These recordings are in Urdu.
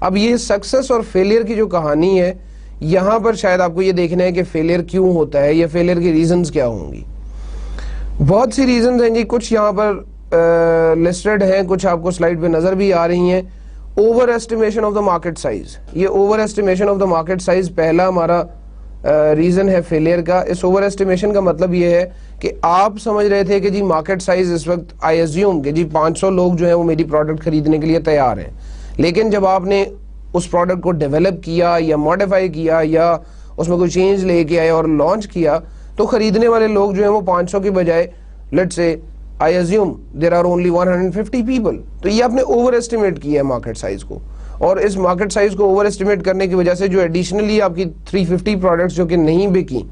اب یہ سکسس اور فیلئر کی جو کہانی ہے یہاں پر شاید آپ کو یہ دیکھنا ہے کہ فیلئر کیوں ہوتا ہے یا فیلئر کی ریزنز کیا ہوں گی. بہت سی ریزنز ہیں جی, کچھ یہاں پر لسٹڈ ہیں, کچھ آپ کو سلائیڈ پہ نظر بھی آ رہی ہیں. Overestimation of the market size, یہ overestimation of the market size پہلا ہمارا ریزن ہے فیلئر کا. اس اوور ایسٹیمیشن کا مطلب یہ ہے کہ آپ سمجھ رہے تھے کہ جی مارکیٹ سائز اس وقت آئی ایزیوم کہ جی 500 لوگ جو ہیں وہ میری پروڈکٹ خریدنے کے لیے تیار ہیں, لیکن جب آپ نے اس پروڈکٹ کو ڈیولپ کیا یا ماڈیفائی کیا یا اس میں کوئی چینج لے کے آئے اور لانچ کیا تو خریدنے والے لوگ جو ہیں وہ 500 کی بجائے let's say I assume there are only 150 people. تو یہ آپ نے اوور ایسٹیمیٹ کیا ہے مارکیٹ سائز کو, اور اس مارکیٹ سائز کو اوور ایسٹیمیٹ کرنے کی وجہ سے جو ایڈیشنلی آپ کی 350 پروڈکٹس جو کہ نہیں بکی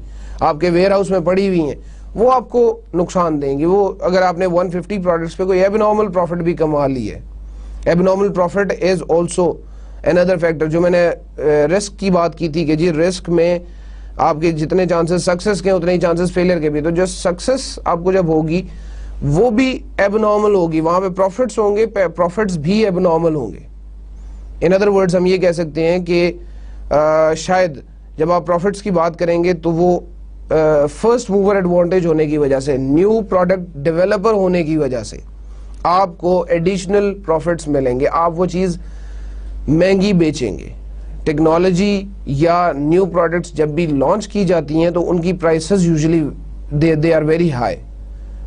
آپ کے ویئر ہاؤس میں پڑی ہوئی ہیں وہ آپ کو نقصان دیں گی. وہ اگر آپ نے 150 پروڈکٹس پہ کوئی ایب نارمل پروفٹ بھی کما لی ہے, abnormal profit is also another factor. جو میں نے رسک کی بات کی تھی کہ جی رسک میں آپ کے جتنے چانسز سکسس کے اتنے ہی چانسز فیلئر کے بھی, تو جو سکسس آپ کو جب ہوگی وہ بھی ایب نارمل ہوگی, وہاں پہ پروفٹس ہوں گے, پروفٹس بھی ایب نارمل ہوں گے. ان ادر ورڈز ہم یہ کہہ سکتے ہیں کہ شاید جب آپ پروفٹس کی بات کریں گے تو وہ فرسٹ موور ایڈوانٹیج ہونے کی وجہ سے, نیو پروڈکٹ ڈیولپر ہونے کی وجہ سے آپ کو ایڈیشنل پروفٹس ملیں گے, آپ وہ چیز مہنگی بیچیں گے. ٹیکنالوجی یا نیو پروڈکٹس جب بھی لانچ کی جاتی ہیں تو ان کی prices usually they are very high,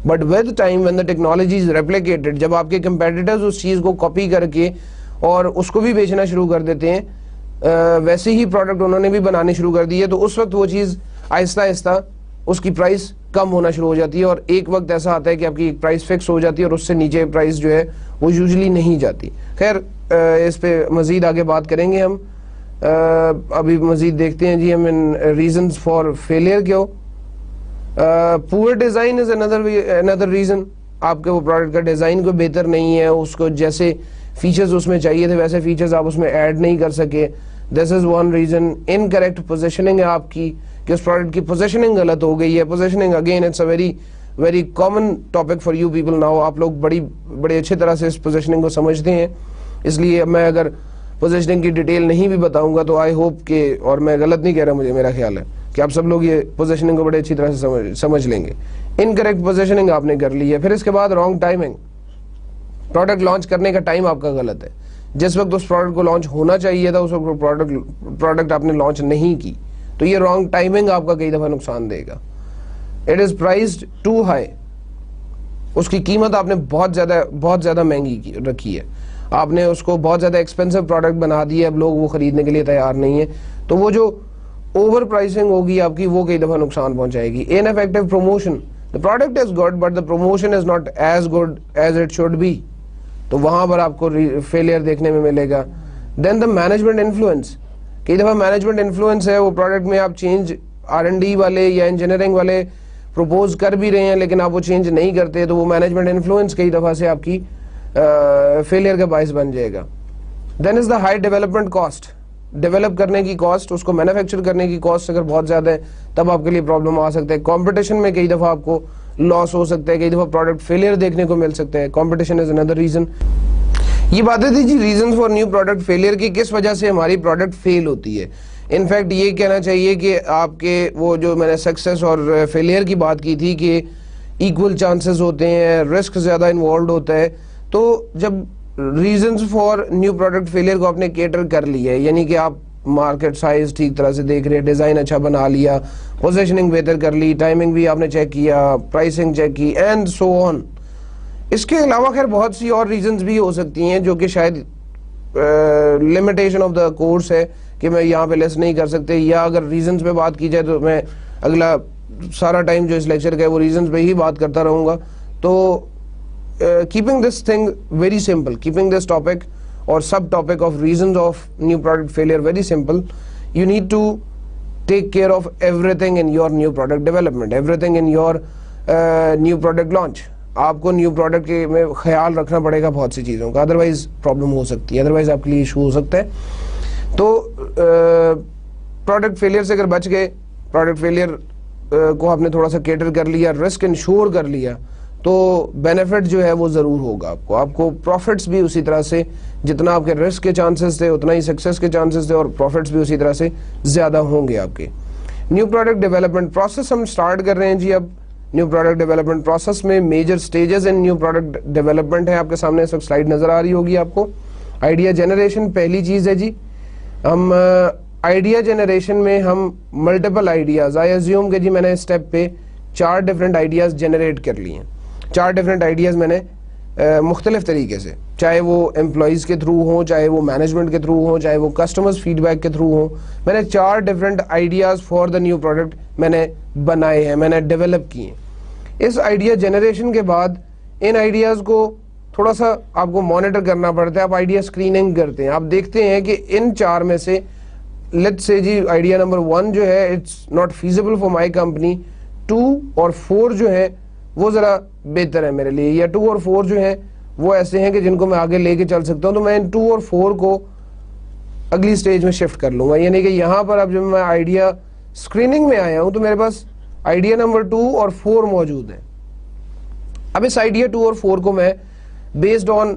but with time when the technology is replicated, جب آپ کے کمپیٹیٹرز اس چیز کو کاپی کر کے اور اس کو بھی بیچنا شروع کر دیتے ہیں, ویسے ہی پروڈکٹ انہوں نے بھی بنانے شروع کر دی ہے, تو اس وقت وہ چیز آہستہ آہستہ اس کی پرائس کم ہونا شروع ہو جاتی ہے, اور ایک وقت ایسا آتا ہے کہ آپ کی ایک پرائس فکس ہو جاتی ہے اور اس سے نیچے پرائس جو ہے وہ یوزلی نہیں جاتی. خیر اس پہ مزید آگے بات کریں گے ہم, ابھی مزید دیکھتے ہیں جی ہم ان ریزنز فار فیلئر کیا. پور ڈیزائن از another ریزن, آپ کے وہ پروڈکٹ کا ڈیزائن کو بہتر نہیں ہے, اس کو جیسے فیچرز اس میں چاہیے تھے ویسے فیچرز آپ اس میں ایڈ نہیں کر سکے. This is one reason. Incorrect positioning ہے آپ کی, کہ اس پروڈکٹ کی پوزیشننگ غلط ہو گئی ہے. Positioning again it's a very common topic for you people now. آپ لوگ بڑی اچھی طرح سے اس پوزیشننگ کو سمجھتے ہیں, اس لیے میں اگر پوزیشننگ کی ڈیٹیل نہیں بھی بتاؤں گا تو آئی ہوپ کہ, اور میں غلط نہیں کہہ رہا, میرا خیال ہے کہ آپ سب لوگ یہ پوزیشننگ کو بڑے اچھی طرح سے سمجھ لیں گے. انکریکٹ پوزیشننگ آپ نے کر لی ہے. پھر اس کے بعد رانگ ٹائمنگ, پروڈکٹ لانچ کرنے کا ٹائم آپ کا غلط ہے. جس وقت اس پروڈکٹ کو لانچ ہونا چاہیے تھا اس وقت پروڈکٹ آپ نے لانچ نہیں کی, تو یہ رانگ ٹائمنگ آپ کا کئی دفعہ نقصان دے گا. It is priced too high, اس کی قیمت آپ نے بہت زیادہ مہنگی رکھی ہے, آپ نے اس کو بہت زیادہ ایکسپینسو پروڈکٹ بنا دی ہے, اب لوگ وہ خریدنے کے لیے تیار نہیں ہیں, تو وہ جو اوور پرائسنگ ہوگی آپ کی وہ کئی دفعہ نقصان پہنچائے گی. Ineffective promotion, the product is good but the promotion is not as good as it should be, تو وہاں پر آپ کو فیلئر دیکھنے میں ملے گا. دین دا مینجمنٹ انفلوئنس, کئی دفعہ مینجمنٹ انفلوئنس ہے, وہ پروڈکٹ میں آپ چینج R&D والے یا انجینئرنگ والے پروپوز کر بھی رہے ہیں لیکن آپ وہ چینج نہیں کرتے, تو وہ مینجمنٹ انفلوئنس کئی دفعہ سے آپ کی فیلئر کا باعث بن جائے گا. Then is the high development cost, develop کرنے کی کاسٹ, اس کو مینوفیکچر کرنے کی کاسٹ اگر بہت زیادہ ہے تب آپ کے لیے پرابلم آ سکتا ہے. کمپٹیشن میں کئی دفعہ آپ کو لاس ہو سکتا ہے, کئی دفعہ پروڈکٹ فیلئر دیکھنے کو مل سکتا ہے. Competition is another reason. یہ باتیں تھی جی reasons for new product failure کی, کس وجہ سے ہماری پروڈکٹ فیل ہوتی ہے. انفیکٹ یہ کہنا چاہیے کہ آپ کے وہ جو میں نے سکسیس اور فیلئر کی بات کی تھی کہ ایکول چانسز ہوتے ہیں, رسک زیادہ انوالوڈ ہوتا ہے, تو جب reasons for new product failure کو آپ نے کیٹر کر لیا ہے, یعنی کہ آپ مارکیٹ سائز ٹھیک طرح سے دیکھ رہے, ڈیزائن اچھا بنا لیا, پوزیشننگ بہتر کر لی, ٹائمنگ بھی آپ نے چیک کیا, پرائسنگ چیک کی, اینڈ سو آن. اس کے علاوہ خیر بہت سی اور ریزنز بھی ہو سکتی ہیں جو کہ شاید لمیٹیشن آف دا کورس ہے کہ میں یہاں پہ لیس نہیں کر سکتے, یا اگر ریزنز پہ بات کی جائے تو میں اگلا سارا ٹائم جو اس لیکچر کا ہے وہ ریزنز پہ ہی بات کرتا رہوں گا. تو keeping this thing very simple, keeping this topic or subtopic of reasons of new product failure very simple, you need to take care of everything in your new product development, everything in your new product launch. آپ کو نیو پروڈکٹ کے میں خیال رکھنا پڑے گا بہت سی چیزوں کا, ادروائز پرابلم ہو سکتی ہے, ادروائز آپ کے لیے ایشو ہو سکتا ہے. تو پروڈکٹ فیلئر سے اگر بچ گئے, پروڈکٹ فیلئر کو آپ نے تھوڑا سا کیٹر کر لیا, رسک انشور کر لیا, تو بینیفٹ جو ہے وہ ضرور ہوگا آپ کو پروفٹس بھی اسی طرح سے جتنا آپ کے رسک کے چانسز تھے اتنا ہی سکسیس کے چانسز تھے اور پروفٹس بھی اسی طرح سے زیادہ ہوں گے آپ کے. نیو پروڈکٹ ڈیولپمنٹ پروسیس ہم سٹارٹ کر رہے ہیں جی. اب نیو پروڈکٹ ڈیولپمنٹ پروسیس میں میجر سٹیجز ان نیو پروڈکٹ ڈیولپمنٹ ہے. آپ کے سامنے اس وقت سلائیڈ نظر آ رہی ہوگی آپ کو. آئیڈیا جنریشن پہلی چیز ہے جی. ہم آئیڈیا جنریشن میں ہم ملٹیپل آئیڈیاز آئی ایزیوم کہ جی میں نے اسٹیپ پہ 4 ڈفرینٹ آئیڈیاز جنریٹ کر لیے ہیں. 4 ڈفرینٹ آئیڈیاز میں نے مختلف طریقے سے, چاہے وہ امپلائیز کے تھرو ہوں, چاہے وہ مینجمنٹ کے تھرو ہوں, چاہے وہ کسٹمرز فیڈ بیک کے تھرو ہوں, میں نے 4 different ideas for the new product میں نے بنائے ہیں, میں نے ڈیولپ کیے ہیں. اس آئیڈیا جنریشن کے بعد ان آئیڈیاز کو تھوڑا سا آپ کو مانیٹر کرنا پڑتا ہے. آپ آئیڈیا اسکریننگ کرتے ہیں, آپ دیکھتے ہیں کہ ان 4 میں سے let's say G idea number 1 جو ہے it's not feasible for my company, 2 اور 4 جو ہے وہ ذرا بہتر ہے میرے لیے, یا 2 اور 4 جو ہیں وہ ایسے ہیں کہ جن کو میں آگے لے کے چل سکتا ہوں, تو میں ان 2 اور 4 کو اگلی سٹیج میں شفٹ کر لوں گا. یعنی کہ یہاں پر اب جب میں آئیڈیا اسکریننگ میں آیا ہوں تو میرے پاس آئیڈیا نمبر 2 اور 4 موجود ہیں. اب اس آئیڈیا 2 اور 4 کو میں بیسڈ آن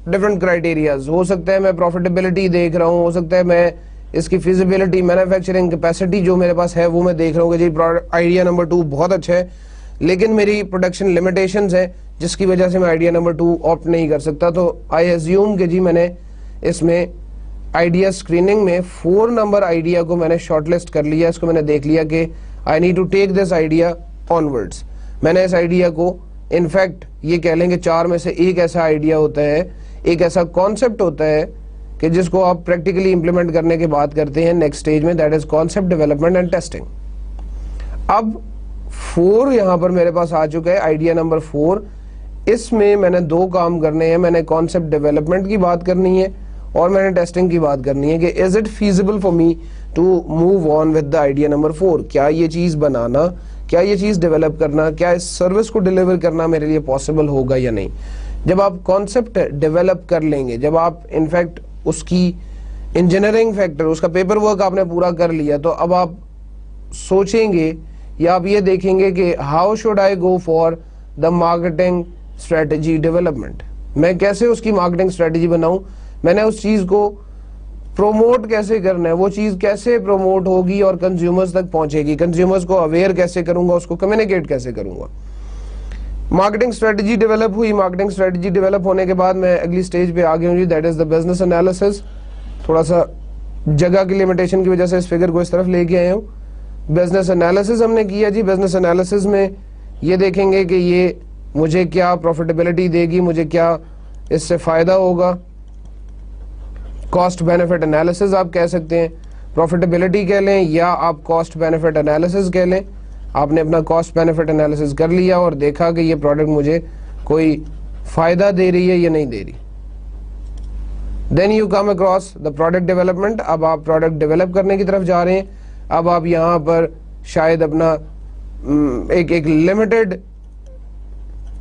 ڈفرنٹ کرائٹیریاز, ہو سکتا ہے میں پروفیٹیبلٹی دیکھ رہا ہوں, ہو سکتا ہے میں اس کی فیزیبلٹی مینوفیکچرنگ کیپیسٹی جو میرے پاس ہے وہ میں دیکھ رہا ہوں کہ جی آئیڈیا نمبر 2 بہت اچھا ہے لیکن میری پروڈکشن لمیٹیشنز ہیں جس کی وجہ سے میں آئیڈیا نمبر 2 آپٹ نہیں کر سکتا. تو آئی ایزیوم کہ جی میں نے اس میں آئیڈیا اسکریننگ میں 4 نمبر آئیڈیا کو میں نے شارٹ لسٹ کر لیا. اس کو میں نے دیکھ لیا کہ I need to take this idea onwards. میں نے اس آئیڈیا کو انفیکٹ یہ کہہ لیں کہ 4 میں سے ایک ایسا آئیڈیا ہوتا ہے, ایک ایسا کانسیپٹ ہوتا ہے کہ جس کو آپ پریکٹیکلی امپلیمنٹ کرنے کی بات کرتے ہیں نیکسٹ سٹیج میں, that is concept development and testing. اب 4 یہاں پر میرے پاس آ چکا ہے, آئیڈیا نمبر 4. اس میں میں نے 2 کام کرنے ہیں. میں نے کانسیپٹ ڈیولپمنٹ کی بات کرنی ہے اور میں نے ٹیسٹنگ کی بات کرنی ہے کہ is it feasible for me to move on with the idea number 4. کیا یہ چیز بنانا, کیا یہ چیز ڈیولپ کرنا, کیا اس سروس کو ڈیلیور کرنا میرے لیے پاسبل ہوگا یا نہیں. جب آپ کانسیپٹ ڈیولپ کر لیں گے, جب آپ انفیکٹ اس کی انجینئرنگ فیکٹر, اس کا پیپر ورک آپ نے پورا کر لیا, تو اب آپ سوچیں گے یا آپ یہ دیکھیں گے کہ how should I go for the marketing strategy development. میں کیسے اس کی مارکیٹنگ اسٹریٹجی بناؤں, میں نے اس چیز کو پروموٹ کیسے کرنا ہے, وہ چیز کیسے پروموٹ ہوگی اور کنزیومرز تک پہنچے گی, کنزیومرز کو اویئر کیسے کروں گا, اس کو کمیونیکیٹ کیسے کروں گا. مارکیٹنگ اسٹریٹجی ڈیولپ ہوئی. مارکیٹنگ اسٹریٹجی ڈیولپ ہونے کے بعد میں اگلی سٹیج پہ آ گیا ہوں جی, that is the business analysis. تھوڑا سا جگہ کی لمیٹیشن کی وجہ سے اس فگر کو اس طرف لے کے آئے ہوں. بزنس انالیسس ہم نے کیا جی. بزنس انالیسس میں یہ دیکھیں گے کہ یہ مجھے کیا پروفیٹیبلٹی دے گی, مجھے کیا اس سے فائدہ ہوگا. کاسٹ بینیفٹ انالیسس آپ کہہ سکتے ہیں, پروفیٹیبلٹی کہہ لیں یا آپ کاسٹ بینیفٹ انالیسس کہہ لیں. آپ نے اپنا کاسٹ بینیفٹ انالیسس کر لیا اور دیکھا کہ یہ پروڈکٹ مجھے کوئی فائدہ دے رہی ہے یا نہیں دے رہی. Then you come across the product development. اب آپ پروڈکٹ ڈیولپ کرنے کی طرف جا رہے ہیں. اب آپ یہاں پر شاید اپنا ایک لمیٹڈ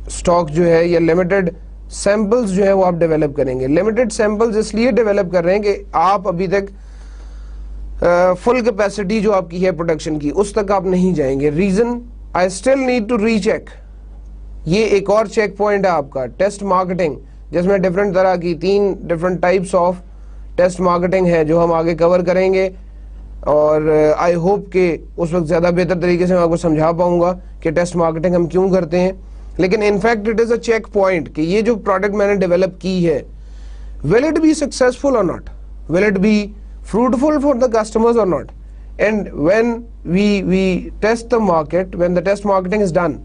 اسٹاک جو ہے یا لمیٹڈ سیمپلز جو ہے وہ آپ ڈیولپ کریں گے. لمیٹڈ سیمپلز اس لیے ڈیولپ کر رہے ہیں کہ آپ ابھی تک فل کیپیسٹی جو آپ کی ہے پروڈکشن کی اس تک آپ نہیں جائیں گے. Reason I still need to recheck. یہ ایک اور چیک پوائنٹ ہے آپ کا ٹیسٹ مارکیٹنگ, جس میں ڈفرنٹ طرح کی 3 different types of test marketing ہے جو ہم آگے کور کریں گے. اور آئی ہوپ کہ اس وقت زیادہ بہتر طریقے سے میں آپ کو سمجھا پاؤں گا کہ ٹیسٹ مارکیٹنگ ہم کیوں کرتے ہیں. لیکن in fact it is a check point کہ یہ جو پروڈکٹ میں نے ڈیولپ کی ہے will it be successful or not, will it be fruitful for the customers or not. And when we test the market, when the test marketing is done,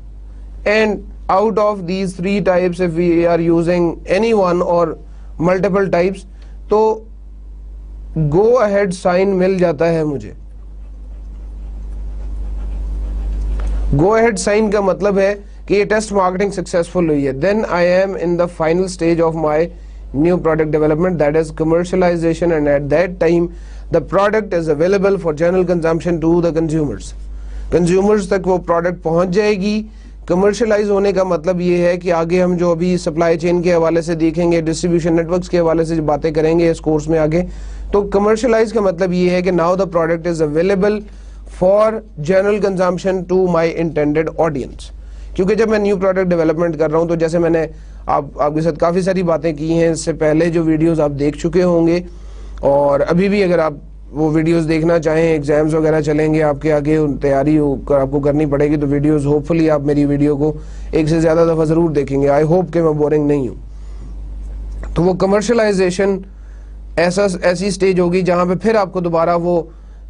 and out of these 3 types if we are using any one or multiple types, تو go ahead sign مل جاتا ہے مجھے. go ahead sign کا مطلب ہے کہ یہ ٹیسٹ مارکیٹنگ سکسیسفل ہوئی ہے. then I am in the final stage of my new product development, that is commercialization, and at that time the product is available for general consumption to the consumers. consumers تک وہ product پہنچ جائے گی. کمرشلائز ہونے کا مطلب یہ ہے کہ آگے ہم جو ابھی سپلائی چین کے حوالے سے دیکھیں گے, ڈسٹریبیوشن نیٹ ورکس کے حوالے سے باتیں کریں گے اس کورس میں آگے, تو کمرشلائز کا مطلب یہ ہے کہ now the product is available for general consumption to my intended audience. کیونکہ جب میں نیو پروڈکٹ ڈیولپمنٹ کر رہا ہوں تو جیسے میں نے آپ کے ساتھ کافی ساری باتیں کی ہیں اس سے پہلے، جو ویڈیوز آپ دیکھ چکے ہوں گے، اور ابھی بھی اگر آپ وہ ویڈیوز دیکھنا چاہیں، ایگزامز وغیرہ چلیں گے آپ کے آگے، تیاری آپ کو کرنی پڑے گی، تو ویڈیوز ہوپ فلی آپ میری ویڈیو کو ایک سے زیادہ دفعہ ضرور دیکھیں گے. آئی ہوپ کہ میں بورنگ نہیں ہوں. تو وہ کمرشلائزیشن ایسی سٹیج ہوگی جہاں پہ پھر آپ کو دوبارہ وہ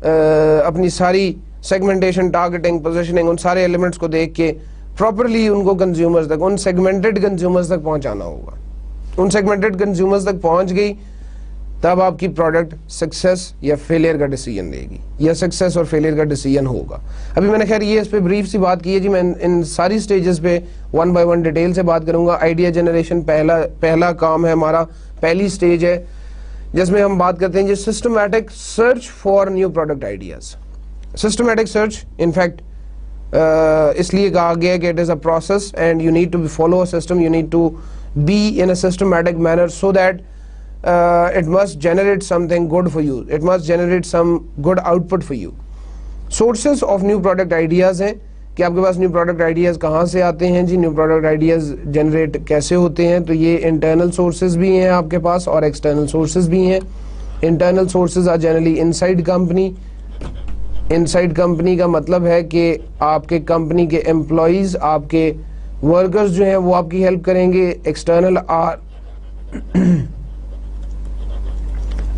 اپنی ساری سیگمنٹیشن، ٹارگیٹنگ، پوزیشننگ، ان سارے ایلیمنٹس کو دیکھ کے پراپرلی ان کو کنزیومرز تک، ان سیگمنٹڈ کنزیومرز تک پہنچانا ہوگا. ان سیگمنٹڈ کنزیومرز تک پہنچ گئی تب آپ کی پروڈکٹ سکسیس یا فیلئر کا ڈیسیجن دے گی، یا سکسیس اور فیلئر کا ڈیسیجن ہوگا. ابھی میں نے خیر یہ اس پہ بریف سی بات کی ہے جی. میں ان ساری سٹیجز پہ ون بائی ون ڈیٹیل سے بات کروں گا. آئیڈیا جنریشن پہلا کام ہے ہمارا، پہلی سٹیج ہے جس میں ہم بات کرتے ہیں جی systematic search for new product ideas. Systematic search in fact اس لیے کہا گیا کہ it is a process and you need to follow a system, you need to be in a systematic manner so that it must generate something good for you, it must generate some good output for you. Sources of new product ideas ہیں کہ آپ کے پاس نیو پروڈکٹ آئیڈیاز کہاں سے آتے ہیں جی، نیو پروڈکٹ آئیڈیاز جنریٹ کیسے ہوتے ہیں. تو یہ انٹرنل سورسز بھی ہیں آپ کے پاس اور ایکسٹرنل سورسز بھی ہیں. Internal sources are generally inside company. Inside company کا مطلب ہے کہ آپ کے کمپنی کے امپلائیز، آپ کے ورکرز جو ہیں وہ آپ کی ہیلپ کریں گے. External are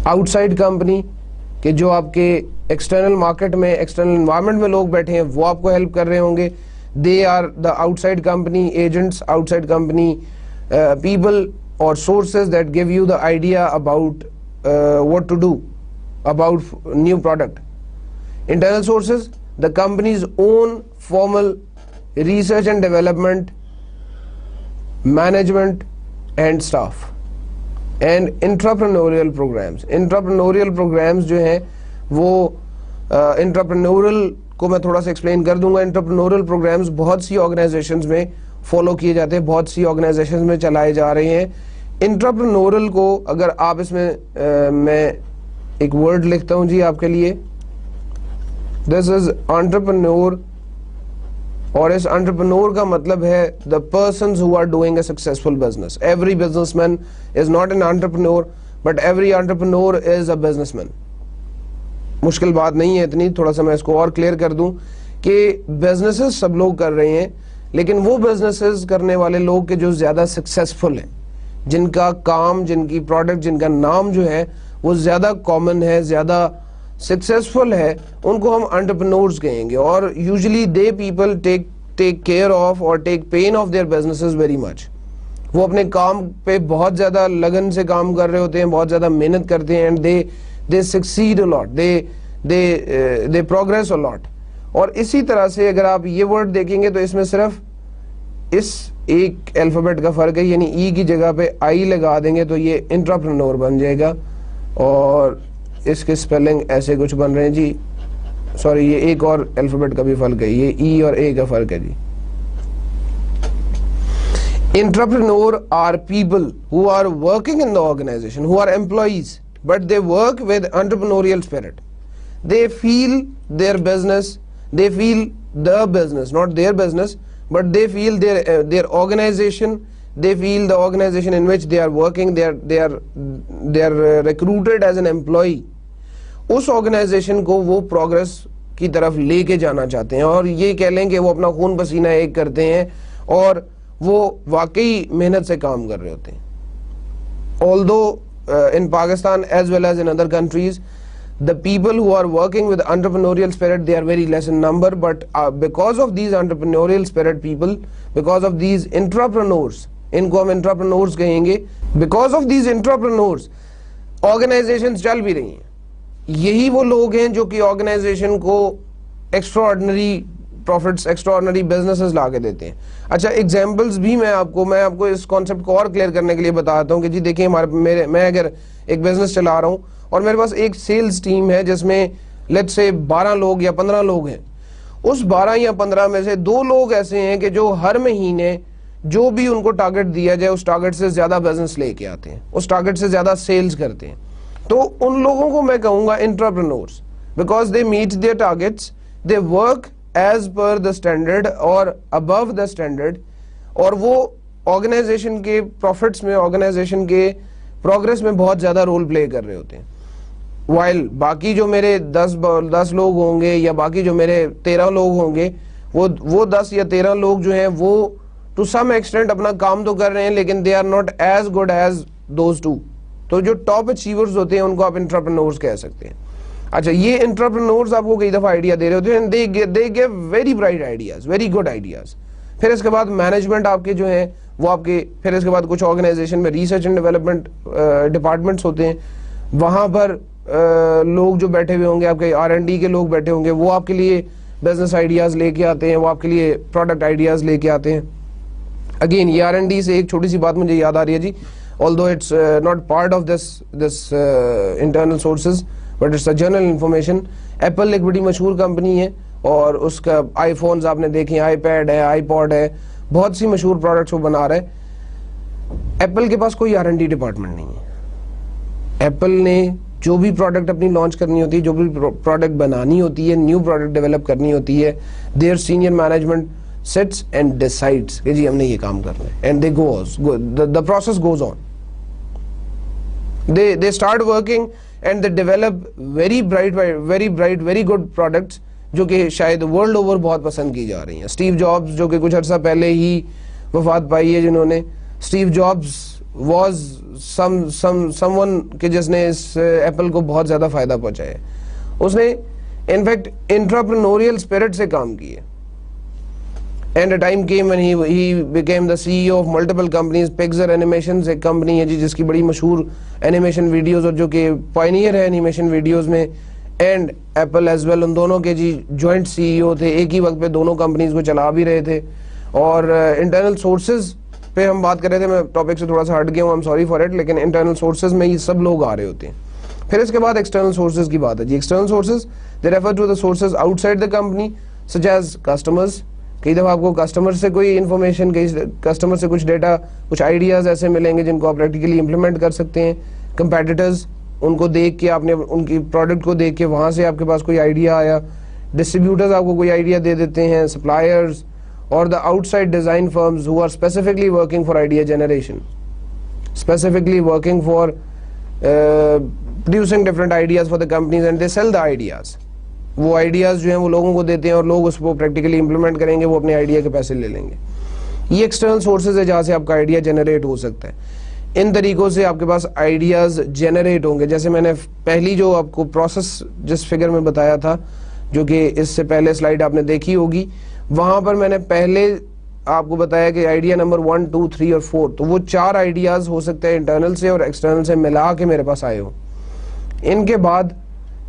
outside company, کہ جو آپ کے ایکسٹرنل مارکیٹ میں، ایکسٹرنل انوائرمنٹ میں لوگ بیٹھے ہیں وہ آپ کو ہیلپ کر رہے ہوں گے. They are the outside company agents, outside company people اور sources that give you the idea about what to do about new product. Internal sources, the company's own formal research and development, management and staff. And entrepreneurial programs. Entrepreneurial programs جو ہیں وہ entrepreneurial کو میں تھوڑا سا ایکسپلین کر دوں گا. entrepreneurial programs بہت سی آرگنائزیشنز میں فالو کیے جاتے ہیں، بہت سی آرگنائزیشنز میں چلائے جا رہے ہیں. انٹرپرنورل کو اگر آپ اس میں میں ایک ورڈ لکھتا ہوں جی آپ کے لیے، دس از انٹرپرنور، اور اس انٹرپرنور کا مطلب ہے the persons who are doing a successful business. Every businessman is not an entrepreneur, but every entrepreneur is a businessman. مشکل بات نہیں ہے اتنی، تھوڑا سا میں اس کو اور کلیئر کر دوں کہ بزنسز سب لوگ کر رہے ہیں، لیکن وہ بزنسز کرنے والے لوگ کے جو زیادہ سکسیسفل ہیں، جن کا کام، جن کی پروڈکٹ، جن کا نام جو ہے وہ زیادہ کامن ہے، زیادہ سکسیسفل ہے، ان کو ہم انٹرپرنورز کہیں گے. اور usually they people take care of اور take pain of their businesses very much. وہ اپنے کام پہ بہت زیادہ لگن سے کام کر رہے ہوتے ہیں، بہت زیادہ محنت کرتے ہیں، and they succeed a lot, they progress a lot. اور اسی طرح سے اگر آپ یہ ورڈ دیکھیں گے تو اس میں صرف اس ایک الفابیٹ کا فرق ہے، یعنی ای کی جگہ پہ آئی لگا دیں گے تو یہ انٹرپرنور بن جائے گا، اور اس کے سپیلنگ ایسے کچھ بن رہے ہیں جی. سوری، یہ ایک اور الفابیٹ کا بھی فرق ہے، یہ ای اور اے کا فرق ہے جی. Intrapreneur are people who are working in the organization, who are employees but they work with entrepreneurial spirit. They feel their business, they feel the business, not their business but they feel their organization, they feel the organization in which they are working, they are recruited as an employee. اس آرگنائزیشن کو وہ پروگرس کی طرف لے کے جانا چاہتے ہیں، اور یہ کہہ لیں کہ وہ اپنا خون پسینہ ایک کرتے ہیں اور وہ واقعی محنت سے کام کر رہے ہوتے ہیں. although in Pakistan as well as in other countries, the people who are working with entrepreneurial spirit, they are very less in number, but because of these entrepreneurial spirit people, because of these entrepreneurs, ان کو ہم entrepreneurs کہیں گے, because of these entrepreneurs organizations چل بھی رہی ہیں. یہی وہ لوگ ہیں جو کہ آرگنائزیشن کو ایکسٹراڈنری پروفٹس، ایکسٹراڈنری بزنسز لا کے دیتے ہیں. اچھا ایگزامپلس بھی میں آپ کو اس کانسیپٹ کو اور کلیئر کرنے کے لیے بتاتا ہوں کہ جی دیکھیں میں اگر ایک بزنس چلا رہا ہوں اور میرے پاس ایک سیلز ٹیم ہے جس میں لیٹس سے 12 لوگ یا 15 لوگ ہیں. اس 12 یا 15 میں سے 2 لوگ ایسے ہیں کہ جو ہر مہینے جو بھی ان کو ٹارگٹ دیا جائے اس ٹارگٹ سے زیادہ بزنس لے کے آتے ہیں، اس ٹارگٹ سے زیادہ سیلز کرتے ہیں. تو ان لوگوں کو میں کہوں گا intrapreneurs, because they meet their targets, they work as per the standard or above the standard, اور وہ آرگنائزیشن کے پروفٹس میں, آرگنائزیشن کے پروگرس میں بہت زیادہ رول پلے کر رہے ہوتے ہیں. وائل باقی جو میرے 10 لوگ ہوں گے یا باقی جو میرے 13 لوگ ہوں گے, وہ 10 یا 13 لوگ جو ہیں وہ ٹو سم ایکسٹینٹ اپنا کام تو کر رہے ہیں, لیکن they are not as good as those two. تو جو ٹاپ اچیورز ہوتے ہیں ان کو آپ انٹرپرینورز کہہ سکتے ہیں. اچھا, یہ انٹرپرینورز آپ کو کئی دفعہ آئیڈیا دے رہے ہوتے ہیں, they give very bright ideas, very good ideas. پھر اس کے بعد مینجمنٹ آپ کے جو ہیں وہ آپ کے, پھر اس کے بعد کچھ آرگنائزیشن میں ریسرچ اینڈ ڈیولپمنٹ ڈپارٹمنٹس ہوتے ہیں, وہاں پر لوگ جو بیٹھے ہوئے ہوں گے, آپ کے R&D کے لوگ بیٹھے ہوں گے, وہ آپ کے لیے بزنس آئیڈیاز لے کے آتے ہیں, وہ آپ کے لیے پروڈکٹ آئیڈیاز لے کے آتے ہیں. اگین یہ R&D سے ایک چھوٹی سی بات مجھے یاد آ رہی ہے جی, although it's not part of this internal sources but it's a general information. Apple ایک بڑی مشہور کمپنی ہے اور اس کا آئی فونز آپ نے دیکھیں, آئی پیڈ ہے, آئی پوڈ ہے, بہت سی مشہور پروڈکٹس وہ بنا رہا ہے. ایپل کے پاس کوئی R&D ڈپارٹمنٹ نہیں ہے. ایپل نے جو بھی پروڈکٹ اپنی لانچ کرنی ہوتی ہے, جو بھی پروڈکٹ بنانی ہوتی ہے, نیو پروڈکٹ ڈیولپ کرنی ہوتی ہے, their senior management sits and decides کہ جی ہم نے یہ کام کرنا ہے, and they the process goes on. They start working and they develop very good products جو کہ شاید ورلڈ اوور بہت پسند کی جا رہی ہیں. اسٹیو جابز جو کہ کچھ عرصہ پہلے ہی وفات پائی ہے, جنہوں نے, اسٹیو جابز واز someone کہ جس نے اس ایپل کو بہت زیادہ فائدہ پہنچایا ہے. اس نے انفیکٹ انٹرپرینوریل اسپرٹ سے کام کی ہے. And a time came when he became the CEO of multiple companies. Pixar Animations ایک کمپنی ہے جی جس کی بڑی مشہور اینیمیشن ویڈیوز اور جو کہ پائنیئر ہے اینیمیشن ویڈیوز میں, اینڈ ایپل ایز ویل, ان دونوں کے جی جوائنٹ CEO تھے, ایک ہی وقت پہ دونوں کمپنیز کو چلا بھی رہے تھے. اور انٹرنل سورسز پہ ہم بات کر رہے تھے, میں ٹاپک سے تھوڑا سا ہٹ گیا ہوں, I'm sorry for it, لیکن انٹرنل سورسز میں یہ سب لوگ آ رہے ہوتے ہیں. پھر اس کے بعد ایکسٹرنل سورسز کی بات ہے جی. External sources they refer to the sources outside the company such as customers. کئی دفعہ آپ کو کسٹمر سے کوئی انفارمیشن, کسٹمر سے کچھ ڈیٹا, کچھ آئیڈیاز ایسے ملیں گے جن کو آپ پریکٹیکلی امپلیمنٹ کر سکتے ہیں. کمپیٹیٹرز, ان کو دیکھ کے, آپ نے ان کی پروڈکٹ کو دیکھ کے وہاں سے آپ کے پاس کوئی آئیڈیا آیا. ڈسٹریبیوٹرز آپ کو کوئی آئیڈیا دے دیتے ہیں, سپلائرز, اور the outside design firms who are specifically working for idea generation, specifically working for producing different ideas for the companies, and they sell the ideas. وہ آئیڈیاز جو ہیں وہ لوگوں کو دیتے ہیں اور لوگ اس کو پریکٹیکلی امپلیمنٹ کریں گے, وہ اپنے آئیڈیا کے پیسے لے لیں گے. یہ ایکسٹرنل سورسز ہے جہاں سے آپ کا آئیڈیا جنریٹ ہو سکتا ہے. ان طریقوں سے آپ کے پاس آئیڈیاز جنریٹ ہوں گے. جیسے میں نے پہلی جو آپ کو پروسیس جس فگر میں بتایا تھا, جو کہ اس سے پہلے سلائیڈ آپ نے دیکھی ہوگی, وہاں پر میں نے پہلے آپ کو بتایا کہ آئیڈیا نمبر 1, 2, 3 اور 4, تو وہ 4 آئیڈیاز ہو سکتے ہیں انٹرنل سے اور ایکسٹرنل سے ملا کے میرے پاس آئے ہوں. ان کے بعد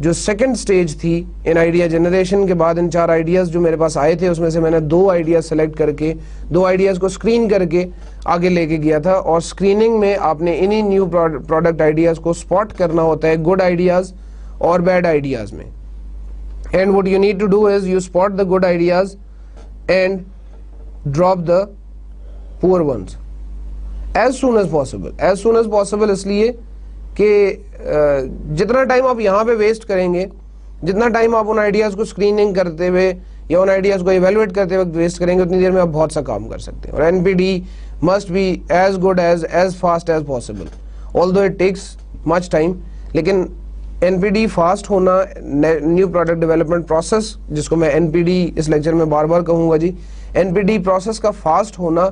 جو سیکنڈ سٹیج تھی ان آئیڈیا جنریشن کے بعد, ان 4 آئیڈیاز جو میرے پاس آئے تھے اس میں سے میں نے 2 آئیڈیاز سلیکٹ کر کے, 2 آئیڈیاز کو اسکرین کر کے آگے لے کے گیا تھا. اور اسکریننگ میں آپ نے انہی نیو پروڈکٹ آئیڈیاز کو اسپاٹ کرنا ہوتا ہے گڈ آئیڈیاز اور بیڈ آئیڈیاز میں. And what you need to do is you spot the good ideas and drop the poor ones as soon as possible. As soon as possible اس لیے کہ جتنا ٹائم آپ یہاں پہ ویسٹ کریں گے, جتنا ٹائم آپ ان آئیڈیاز کو اسکریننگ کرتے ہوئے یا ان آئیڈیاز کو ایویلویٹ کرتے وقت ویسٹ کریں گے, اتنی دیر میں آپ بہت سا کام کر سکتے ہیں. اور NPD must be as good as fast as possible, although it takes much time. لیکن NPD فاسٹ ہونا, نیو پروڈکٹ ڈیولپمنٹ پروسیس جس کو میں NPD اس لیکچر میں بار بار کہوں گا جی, NPD پروسیس کا فاسٹ ہونا,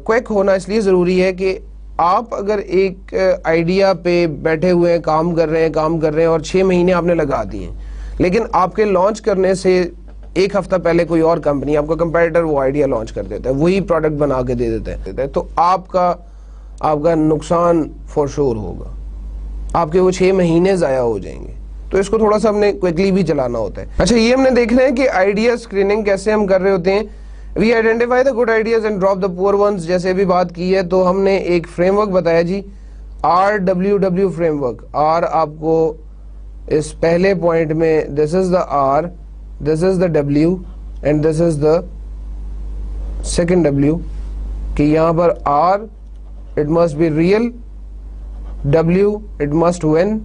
کوئک ہونا اس لیے ضروری ہے کہ آپ اگر ایک آئیڈیا پہ بیٹھے ہوئے ہیں, کام کر رہے ہیں اور 6 مہینے آپ نے لگا دیے ہیں, لیکن آپ کے لانچ کرنے سے 1 ہفتہ پہلے کوئی اور کمپنی, آپ کا کمپیٹیٹر وہ آئیڈیا لانچ کر دیتا ہے, وہی پروڈکٹ بنا کے دے دیتا ہے, تو آپ کا نقصان فور شور ہوگا, آپ کے وہ 6 مہینے ضائع ہو جائیں گے. تو اس کو تھوڑا سا ہم نے کوئکلی بھی چلانا ہوتا ہے. اچھا, یہ ہم نے دیکھنا ہے کہ آئیڈیا اسکریننگ کیسے ہم کر رہے ہوتے ہیں. We identify the good ideas and drop the poor ones. جیسے بھی بات کی ہے تو ہم نے ایک فریم ورک بتایا جی, RWW فریم ورک. R آپ کو اس پہلے پوائنٹ میں, this is the R, this is the W and this is the second W, کہ یہاں پر R it must be real, W it must win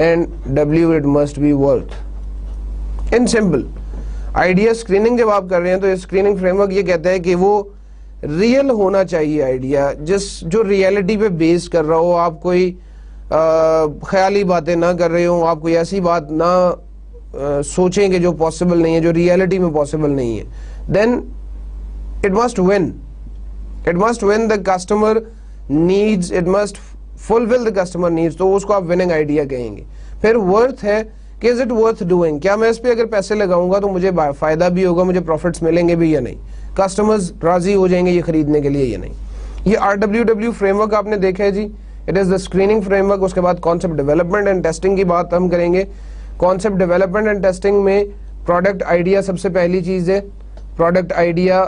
and W it must be worth. In simple idea screening جب آپ کر رہے ہیں تو اسکریننگ فریم ورک یہ کہتا ہے کہ وہ ریئل ہونا چاہیے آئیڈیا, جو ریئلٹی پہ بیس کر رہا ہو, آپ کوئی خیالی باتیں نہ کر رہے ہوں, آپ کوئی ایسی بات نہ سوچیں کہ جو پاسبل نہیں ہے, جو ریئلٹی میں پاسبل نہیں ہے. Then it must win the customer needs, it must fulfil the customer needs, تو اس کو آپ وننگ آئیڈیا کہیں گے. پھر ورتھ ہے کہ از اٹ ورتھ ڈوئنگ, کیا میں اس پہ اگر پیسے لگاؤں گا تو مجھے فائدہ بھی ہوگا, مجھے پروفٹس ملیں گے بھی یا نہیں, کسٹمرز راضی ہو جائیں گے یہ خریدنے کے لیے یا نہیں. یہ RWW فریم ورک آپ نے دیکھا ہے جی, it is the screening framework. اس کے بعد کانسیپٹ ڈیولپمنٹ اینڈ ٹیسٹنگ کی بات ہم کریں گے. کانسیپٹ ڈیولپمنٹ اینڈ ٹیسٹنگ میں پروڈکٹ آئیڈیا سب سے پہلی چیز ہے. پروڈکٹ آئیڈیا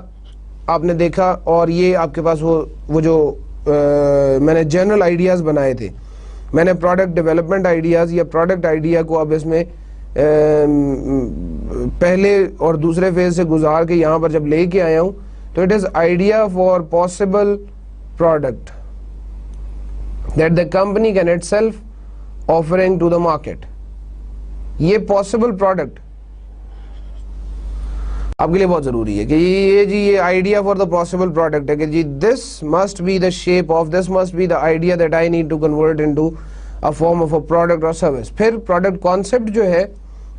آپ نے دیکھا, اور یہ آپ کے پاس وہ جو میں نے جنرل آئیڈیاز بنائے تھے, میں نے پروڈکٹ ڈیولپمنٹ آئیڈیاز یا پروڈکٹ آئیڈیا کو اب اس میں پہلے اور دوسرے فیز سے گزار کے یہاں پر جب لے کے آیا ہوں تو it is idea for possible product that the company can itself offering to the market. یہ پاسبل پروڈکٹ آپ کے لیے بہت ضروری ہے کہ یہ idea for the possible product ہے کہ جی this must be the shape of, this must be the idea that I need to convert into a form of a product or service. پھر پروڈکٹ کانسیپٹ جو ہے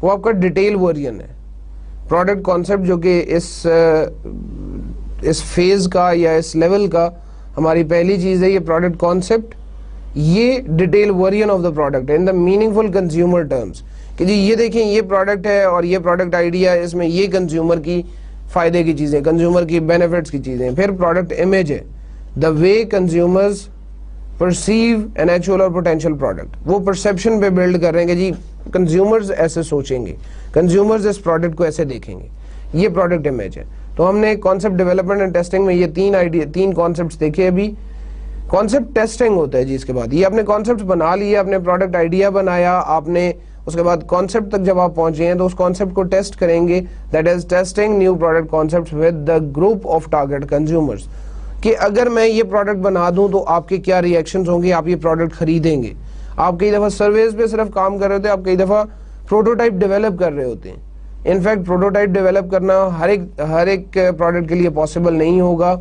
وہ آپ کا ڈیٹیل ورژن ہے. پروڈکٹ کانسیپٹ جو کہ اس فیز کا یا اس لیول کا ہماری پہلی چیز ہے, یہ پروڈکٹ کانسیپٹ, یہ detail version of the product in the meaningful consumer terms, کہ جی یہ دیکھیں یہ پروڈکٹ ہے اور یہ پروڈکٹ آئیڈیا, اس میں یہ کنزیومر کی فائدے کی چیزیں, کنزیومر کی بینیفٹس کی چیزیں. پھر پروڈکٹ امیج ہے, دا وے کنزیومرز پرسیو این ایکچوئل اور پوٹینشیل پروڈکٹ, وہ پرسیپشن پہ بلڈ کر رہے ہیں کہ جی کنزیومرز ایسے سوچیں گے, کنزیومرز اس پروڈکٹ کو ایسے دیکھیں گے, یہ پروڈکٹ امیج ہے. تو ہم نے کانسیپٹ ڈیولپمنٹ اینڈ ٹیسٹنگ میں یہ تین کانسیپٹس دیکھے. ابھی کانسیپٹ ٹیسٹنگ ہوتا ہے جی. اس کے بعد یہ آپ نے کانسیپٹ بنا لیے, آپ نے پروڈکٹ آئیڈیا بنایا, آپ نے اس کے بعد کانسیپٹ تک جب آپ پہنچے ہیں تو اس کانسیپٹ کو ٹیسٹ کریں گے, that is testing new product concept with the group of target consumers, کہ اگر میں یہ پروڈکٹ بنا دوں تو آپ کے کیا ری ایکشنز ہوں گے, آپ یہ پروڈکٹ خریدیں گے. آپ کئی دفعہ سرویز پہ صرف کام کر رہے ہوتے ہیں, آپ کئی دفعہ پروٹوٹائپ ڈیولپ کر رہے ہوتے ہیں. انفیکٹ پروٹوٹائپ ڈیولپ کرنا ہر ایک پروڈکٹ کے لیے پاسبل نہیں ہوگا.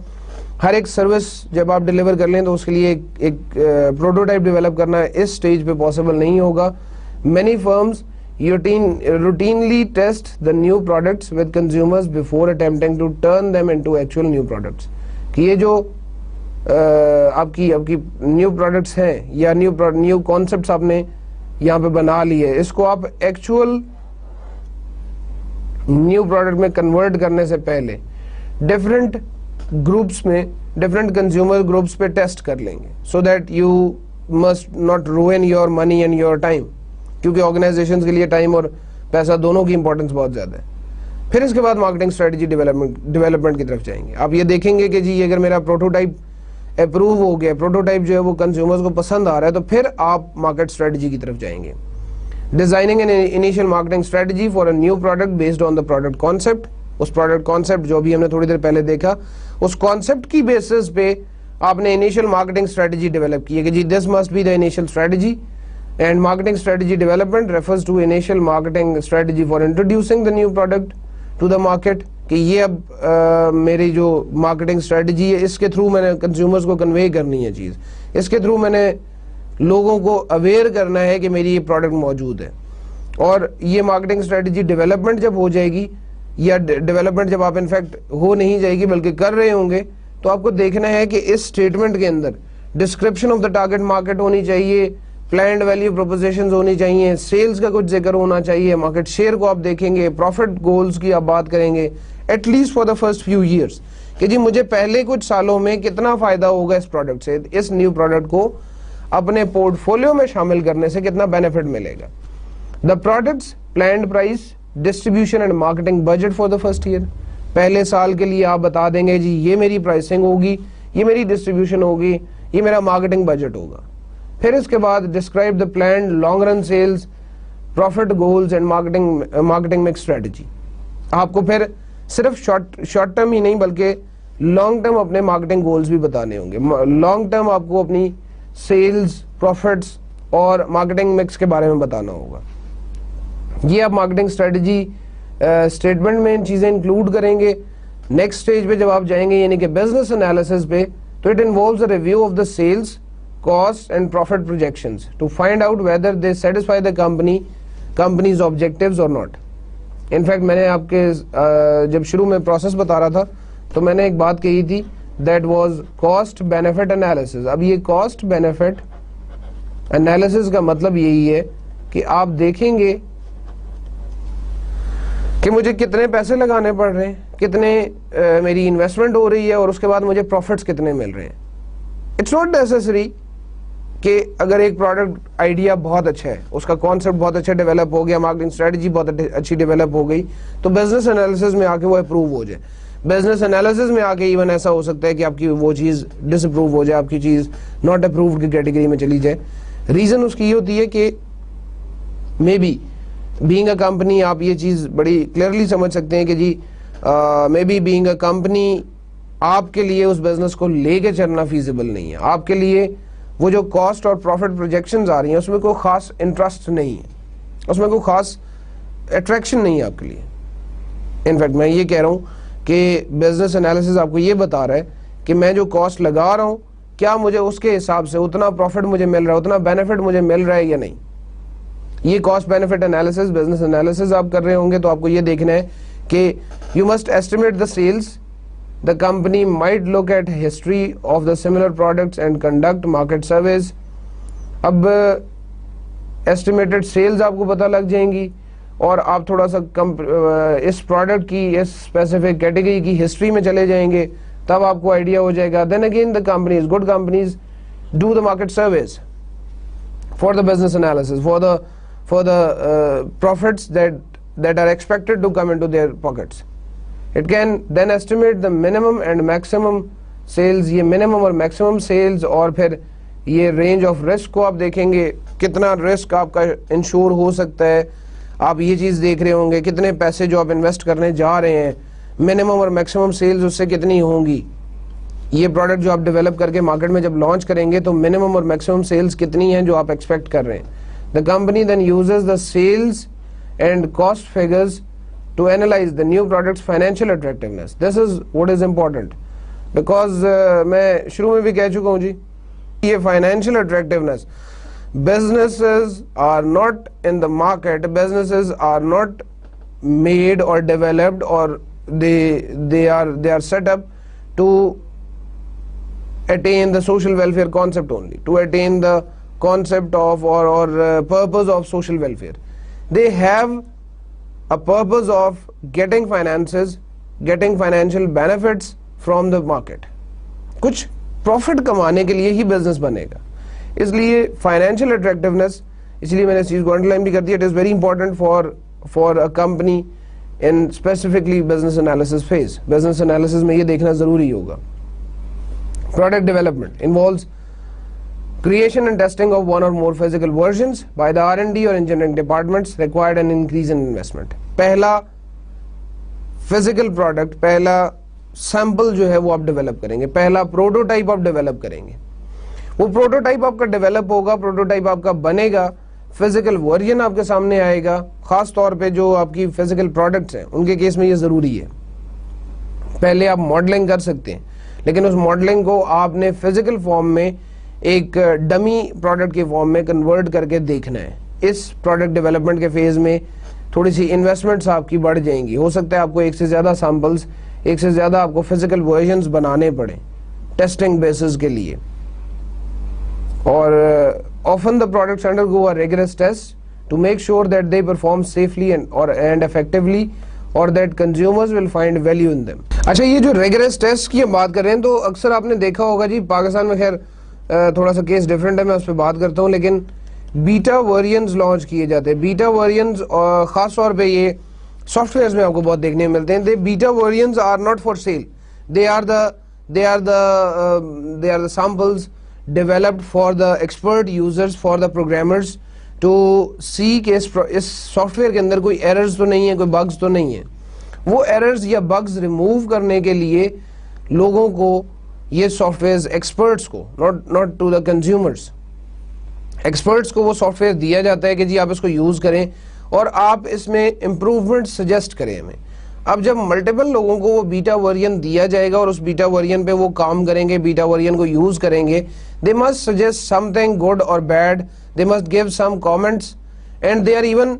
ہر ایک سروس جب آپ ڈیلیور کر لیں تو اس کے لیے ایک پروٹوٹائپ ڈیولپ کرنا اس سٹیج پہ پاسبل نہیں ہوگا. Many firms routinely test the new products with consumers before attempting to turn them into actual new products. کہ یہ جو آپ کی نیو پروڈکٹس ہیں یا نیو کانسیپٹس آپ نے یہاں پہ بنا لی ہے, اس کو آپ ایکچوئل نیو پروڈکٹ میں کنورٹ کرنے سے پہلے ڈفرینٹ گروپس میں, ڈفرینٹ کنزیومر گروپس پہ ٹیسٹ کر لیں گے, so that you must not روئن your money and your time, کیونکہ آرگنائزیشنز کے لیے ٹائم اور پیسہ دونوں کی امپورٹنس بہت زیادہ ہے. پھر اس کے بعد مارکیٹنگ اسٹریٹجی ڈیولپمنٹ کی طرف جائیں گے. آپ یہ دیکھیں گے کہ جی اگر میرا پروٹوٹائپ اپروو ہو گیا, پروٹوٹائپ جو ہے وہ کنزیومرز کو پسند آ رہا ہے, تو پھر آپ مارکیٹ اسٹریٹجی کی طرف جائیں گے. Designing an initial marketing strategy for a new product based on the product concept. اس پروڈکٹ کانسیپٹ جو بھی ہم نے تھوڑی دیر پہلے دیکھا, اس کانسیپٹ کی بیسس پہ آپ نے انیشیل مارکیٹنگ اسٹریٹجی ڈیولپ کی ہے کہ جی this must be the initial strategy. And marketing strategy development refers to initial marketing strategy for introducing the new product to the market, کہ یہ اب میری جو مارکیٹنگ اسٹریٹجی ہے اس کے تھرو میں نے کنزیومرز کو کنوے کرنی ہے چیز, اس کے تھرو میں نے لوگوں کو اویئر کرنا ہے کہ میری یہ پروڈکٹ موجود ہے. اور یہ مارکیٹنگ اسٹریٹجی ڈیولپمنٹ جب ہو جائے گی, یا ڈیولپمنٹ جب آپ انفیکٹ ہو نہیں جائے گی بلکہ کر رہے ہوں گے, تو آپ کو دیکھنا ہے کہ اس اسٹیٹمنٹ کے اندر description of the target market ہونی چاہیے, پلانڈ ویلیو پروپوزیشنز ہونی چاہیے, سیلز کا کچھ ذکر ہونا چاہیے, مارکیٹ شیئر کو آپ دیکھیں گے, پروفٹ گولز کی آپ بات کریں گے at least for the first few years, کہ جی مجھے پہلے کچھ سالوں میں کتنا فائدہ ہوگا اس پروڈکٹ سے, اس نیو پروڈکٹ کو اپنے پورٹ فولیو میں شامل کرنے سے کتنا بینیفٹ ملے گا. The products planned price distribution and marketing budget for the first year. پہلے سال کے لیے آپ بتا دیں گے جی یہ میری پرائسنگ ہوگی, یہ میری ڈسٹریبیوشن ہوگی, یہ میرا مارکیٹنگ بجٹ ہوگا. پھر اس کے بعد describe the planned long run sales, profit goals and marketing mix strategy. آپ کو پھر صرف شارٹ ٹرم ہی نہیں بلکہ لانگ ٹرم اپنے مارکیٹنگ گولز بھی بتانے ہوں گے. لانگ ٹرم آپ کو اپنی سیلز, پروفٹس اور مارکیٹنگ مکس کے بارے میں بتانا ہوگا. یہ آپ مارکیٹنگ اسٹریٹجی اسٹیٹمنٹ میں ان چیزیں انکلوڈ کریں گے. نیکسٹ اسٹیج پہ جب آپ جائیں گے یعنی کہ بزنس انالیسس پہ, تو it involves a review of the sales, cost and profit projections to find out whether they satisfy the company's objectives or not. In fact میں نے آپ کے جب شروع میں پروسیس بتا رہا تھا تو میں نے ایک بات کہی تھی, that was cost benefit analysis. اب یہ cost benefit analysis کا مطلب یہی ہے کہ آپ دیکھیں گے کہ مجھے کتنے پیسے لگانے پڑ رہے ہیں, کتنے میری انویسٹمنٹ ہو رہی ہے, اور اس کے بعد مجھے پروفٹس کتنے مل رہے ہیں. اٹس ناٹ نیسیسری کہ اگر ایک پروڈکٹ آئیڈیا بہت اچھا ہے, اس کا کانسیپٹ بہت اچھا ڈیولپ ہو گیا, مارکیٹنگ اسٹریٹجی بہت اچھی ڈیولپ ہو گئی, تو بزنس انالیسس میں آ کے وہ اپروو ہو جائے. بزنس انالیسس میں آ کے ایون ایسا ہو سکتا ہے کہ آپ کی وہ چیز ڈس اپروو ہو جائے, آپ کی چیز ناٹ اپرووڈ کی کیٹیگری میں چلی جائے. ریزن اس کی یہ ہوتی ہے کہ maybe being a company, آپ یہ چیز بڑی کلیئرلی سمجھ سکتے ہیں کہ جی maybe being a company آپ کے لیے اس بزنس کو لے کے چلنا فیزیبل نہیں ہے. آپ کے لیے وہ جو کاسٹ اور پروفٹ پروجیکشنز آ رہی ہیں اس میں کوئی خاص انٹرسٹ نہیں ہے, اس میں کوئی خاص اٹریکشن نہیں ہے آپ کے لیے. انفیکٹ میں یہ کہہ رہا ہوں کہ بزنس انالیسس آپ کو یہ بتا رہا ہے کہ میں جو کاسٹ لگا رہا ہوں کیا مجھے اس کے حساب سے اتنا پروفٹ مجھے مل رہا ہے, اتنا بینیفٹ مجھے مل رہا ہے یا نہیں. یہ cost benefit analysis, business analysis آپ کر رہے ہوں گے تو آپ کو یہ دیکھنا ہے کہ you must estimate the sales. The company might look at history of the similar products and conduct market surveys. اب estimated sales آپ کو پتہ لگ جائیں گی اور آپ تھوڑا سا اس پروڈکٹ کی اس اسپیسیفک کیٹیگری کی ہسٹری میں چلے جائیں گے, تب آپ کو آئیڈیا ہو جائے گا. Then again the companies, good companies do the market surveys for the business analysis, for the profits that are expected to come into their pockets. It can then estimate the minimum and maximum sales. یہ minimum اور maximum sales اور پھر یہ range of risk کو آپ دیکھیں گے, کتنا risk آپ کا انشور ہو سکتا ہے. آپ یہ چیز دیکھ رہے ہوں گے کتنے پیسے جو آپ انویسٹ کرنے جا رہے ہیں, minimum اور maximum sales اس سے کتنی ہوں گی. یہ پروڈکٹ جو آپ ڈیولپ کر کے مارکیٹ میں جب لانچ کریں گے تو minimum اور maximum sales کتنی ہیں جو آپ ایکسپیکٹ کر رہے ہیں. The company then uses the sales and cost figures to analyze the new product's financial attractiveness. This is what is important because میں شروع میں بھی کہہ چکا ہوں جی, یہ financial attractiveness, businesses are not in the market, businesses are not made or developed or they are set up to attain the social welfare concept only, to attain the concept of or purpose of social welfare. They have a purpose of getting finances, getting financial benefits from the market. کچھ پروفٹ کمانے کے لیے ہی بزنس بنے گا, اس لیے فائنینشیل اٹریکٹیونیس, اس لیے میں نے اس چیز کو انڈر لائن بھی کر دیا. It is very important for a company in specifically business analysis phase. Business analysis میں یہ دیکھنا ضروری ہوگا. Product development involves creation and testing of one or more physical versions by the R&D or engineering departments required an increase in investment. پہلا physical product, پہلا sample جو ہے وہ آپ ڈیولپ کریں گے, پہلا prototype آپ ڈیولپ کریں گے. وہ prototype آپ کا ڈیولپ ہوگا, prototype آپ کا بنے گا, physical version آپ کے سامنے آئے گا. خاص طور پہ جو آپ کی physical products ہیں ان کے کیس میں یہ ضروری ہے. پہلے آپ ماڈلنگ کر سکتے ہیں لیکن اس ماڈلنگ کو آپ نے physical form میں ایک ڈمی پروڈکٹ کے فارم میں کنورٹ کر کے دیکھنا ہے. اس پروڈکٹ ڈیولپمنٹ کے فیز میں تھوڑی سی انویسٹمنٹس آپ کی بڑھ جائیں گی. ہو سکتا ہے آپ کو ایک سے زیادہ سیمپلز, ایک سے زیادہ آپ کو فزیکل ورژنز بنانے پڑیں ٹیسٹنگ بیسز کے لیے. اور often the products undergo a rigorous test to make sure that they perform safely and effectively or that consumers will find value in them. اچھا, یہ جو ریگرس ٹیسٹ کی ہم بات کر رہے ہیں تو اکثر آپ نے دیکھا ہوگا جی, پاکستان میں خیر تھوڑا سا کیس ڈیفرنٹ ہے, میں اس پہ بات کرتا ہوں, لیکن بیٹا ورژنز لانچ کیے جاتے ہیں. بیٹا ورژنز خاص طور پہ یہ سافٹ ویئرز میں آپ کو بہت دیکھنے میں ملتے ہیں. Beta versions are not for sale, they are the samples developed for the expert users, for the programmers to see کہ اس سافٹ ویئر کے اندر کوئی ایررز تو نہیں ہے, کوئی بگز تو نہیں ہے. وہ ایررز یا بگز ریموو کرنے کے لیے لوگوں کو یہ سافٹ ویئر ایکسپرٹس کو, not to the consumers, experts کو وہ سافٹ ویئر دیا جاتا ہے کہ جی آپ اس کو یوز کریں اور آپ اس میں امپروومنٹ سجیسٹ کریں ہمیں. اب جب ملٹیپل لوگوں کو وہ بیٹا ورژن دیا جائے گا اور اس بیٹا ورژن پہ وہ کام کریں گے, بیٹا ورژن کو یوز کریں گے, they must suggest something good اور bad, they must give some comments, and they are even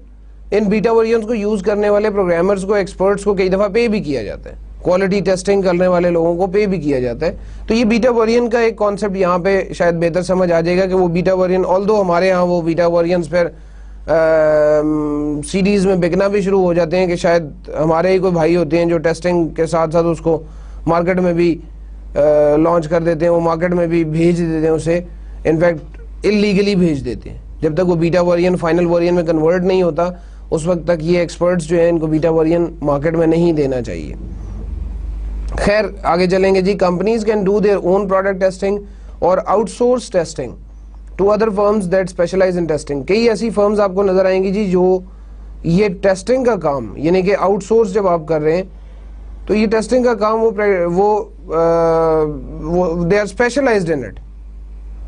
in beta versions کو یوز کرنے والے پروگرامرز کو, ایکسپرٹس کو کئی دفعہ پے بھی کیا جاتا ہے, کوالٹی ٹیسٹنگ کرنے والے لوگوں کو پے بھی کیا جاتا ہے. تو یہ بیٹا ورژن کا ایک کانسیپٹ یہاں پہ شاید بہتر سمجھ آ جائے گا کہ وہ بیٹا ورژن, آلدو ہمارے ہاں وہ بیٹا ورژنس پھر سیریز میں بکنا بھی شروع ہو جاتے ہیں کہ شاید ہمارے ہی کوئی بھائی ہوتے ہیں جو ٹیسٹنگ کے ساتھ ساتھ اس کو مارکیٹ میں بھی لانچ کر دیتے ہیں, وہ مارکیٹ میں بھی بھیج دیتے ہیں اسے, انفیکٹ اللیگلی بھیج دیتے ہیں. جب تک وہ بیٹا ورژن فائنل ورژن میں کنورٹ نہیں ہوتا اس وقت تک یہ ایکسپرٹس جو ہیں ان کو بیٹا ورژن مارکیٹ میں نہیں دینا چاہیے. خیر آگے چلیں گے جی. Companies can do their own product testing اور outsource testing to other firms that specialize in testing. کئی ایسی فرمز آپ کو نظر آئیں گی جی جو یہ ٹیسٹنگ کا کام, یعنی کہ آؤٹ سورس جب آپ کر رہے ہیں تو یہ ٹیسٹنگ کا کام وہ they are specialized in it,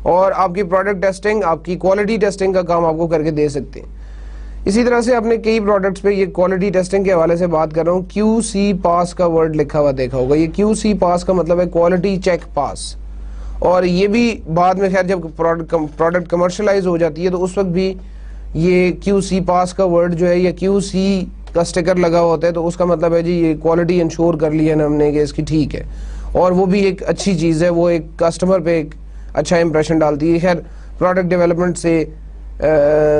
اور آپ کی پروڈکٹ ٹیسٹنگ, آپ کی کوالٹی ٹیسٹنگ کا کام آپ کو کر کے دے سکتے ہیں. اسی طرح سے آپ نے کئی پروڈکٹس پہ یہ کوالٹی ٹیسٹنگ کے حوالے سے بات کر رہا ہوں, کیو سی پاس کا ورڈ لکھا ہوا دیکھا ہوگا. یہ کیو سی پاس کا مطلب ہے کوالٹی چیک پاس, اور یہ بھی بعد میں خیر جب پروڈکٹ کمرشلائز ہو جاتی ہے تو اس وقت بھی یہ کیو سی پاس کا ورڈ جو ہے یا کیو سی کا اسٹیکر لگا ہوتا ہے تو اس کا مطلب ہے جی یہ کوالٹی انشور کر لی ہے نا ہم نے کہ اس کی ٹھیک ہے, اور وہ بھی ایک اچھی چیز ہے, وہ ایک کسٹمر پہ ایک اچھا امپریشن ڈالتی ہے. خیر پروڈکٹ ڈیولپمنٹ سے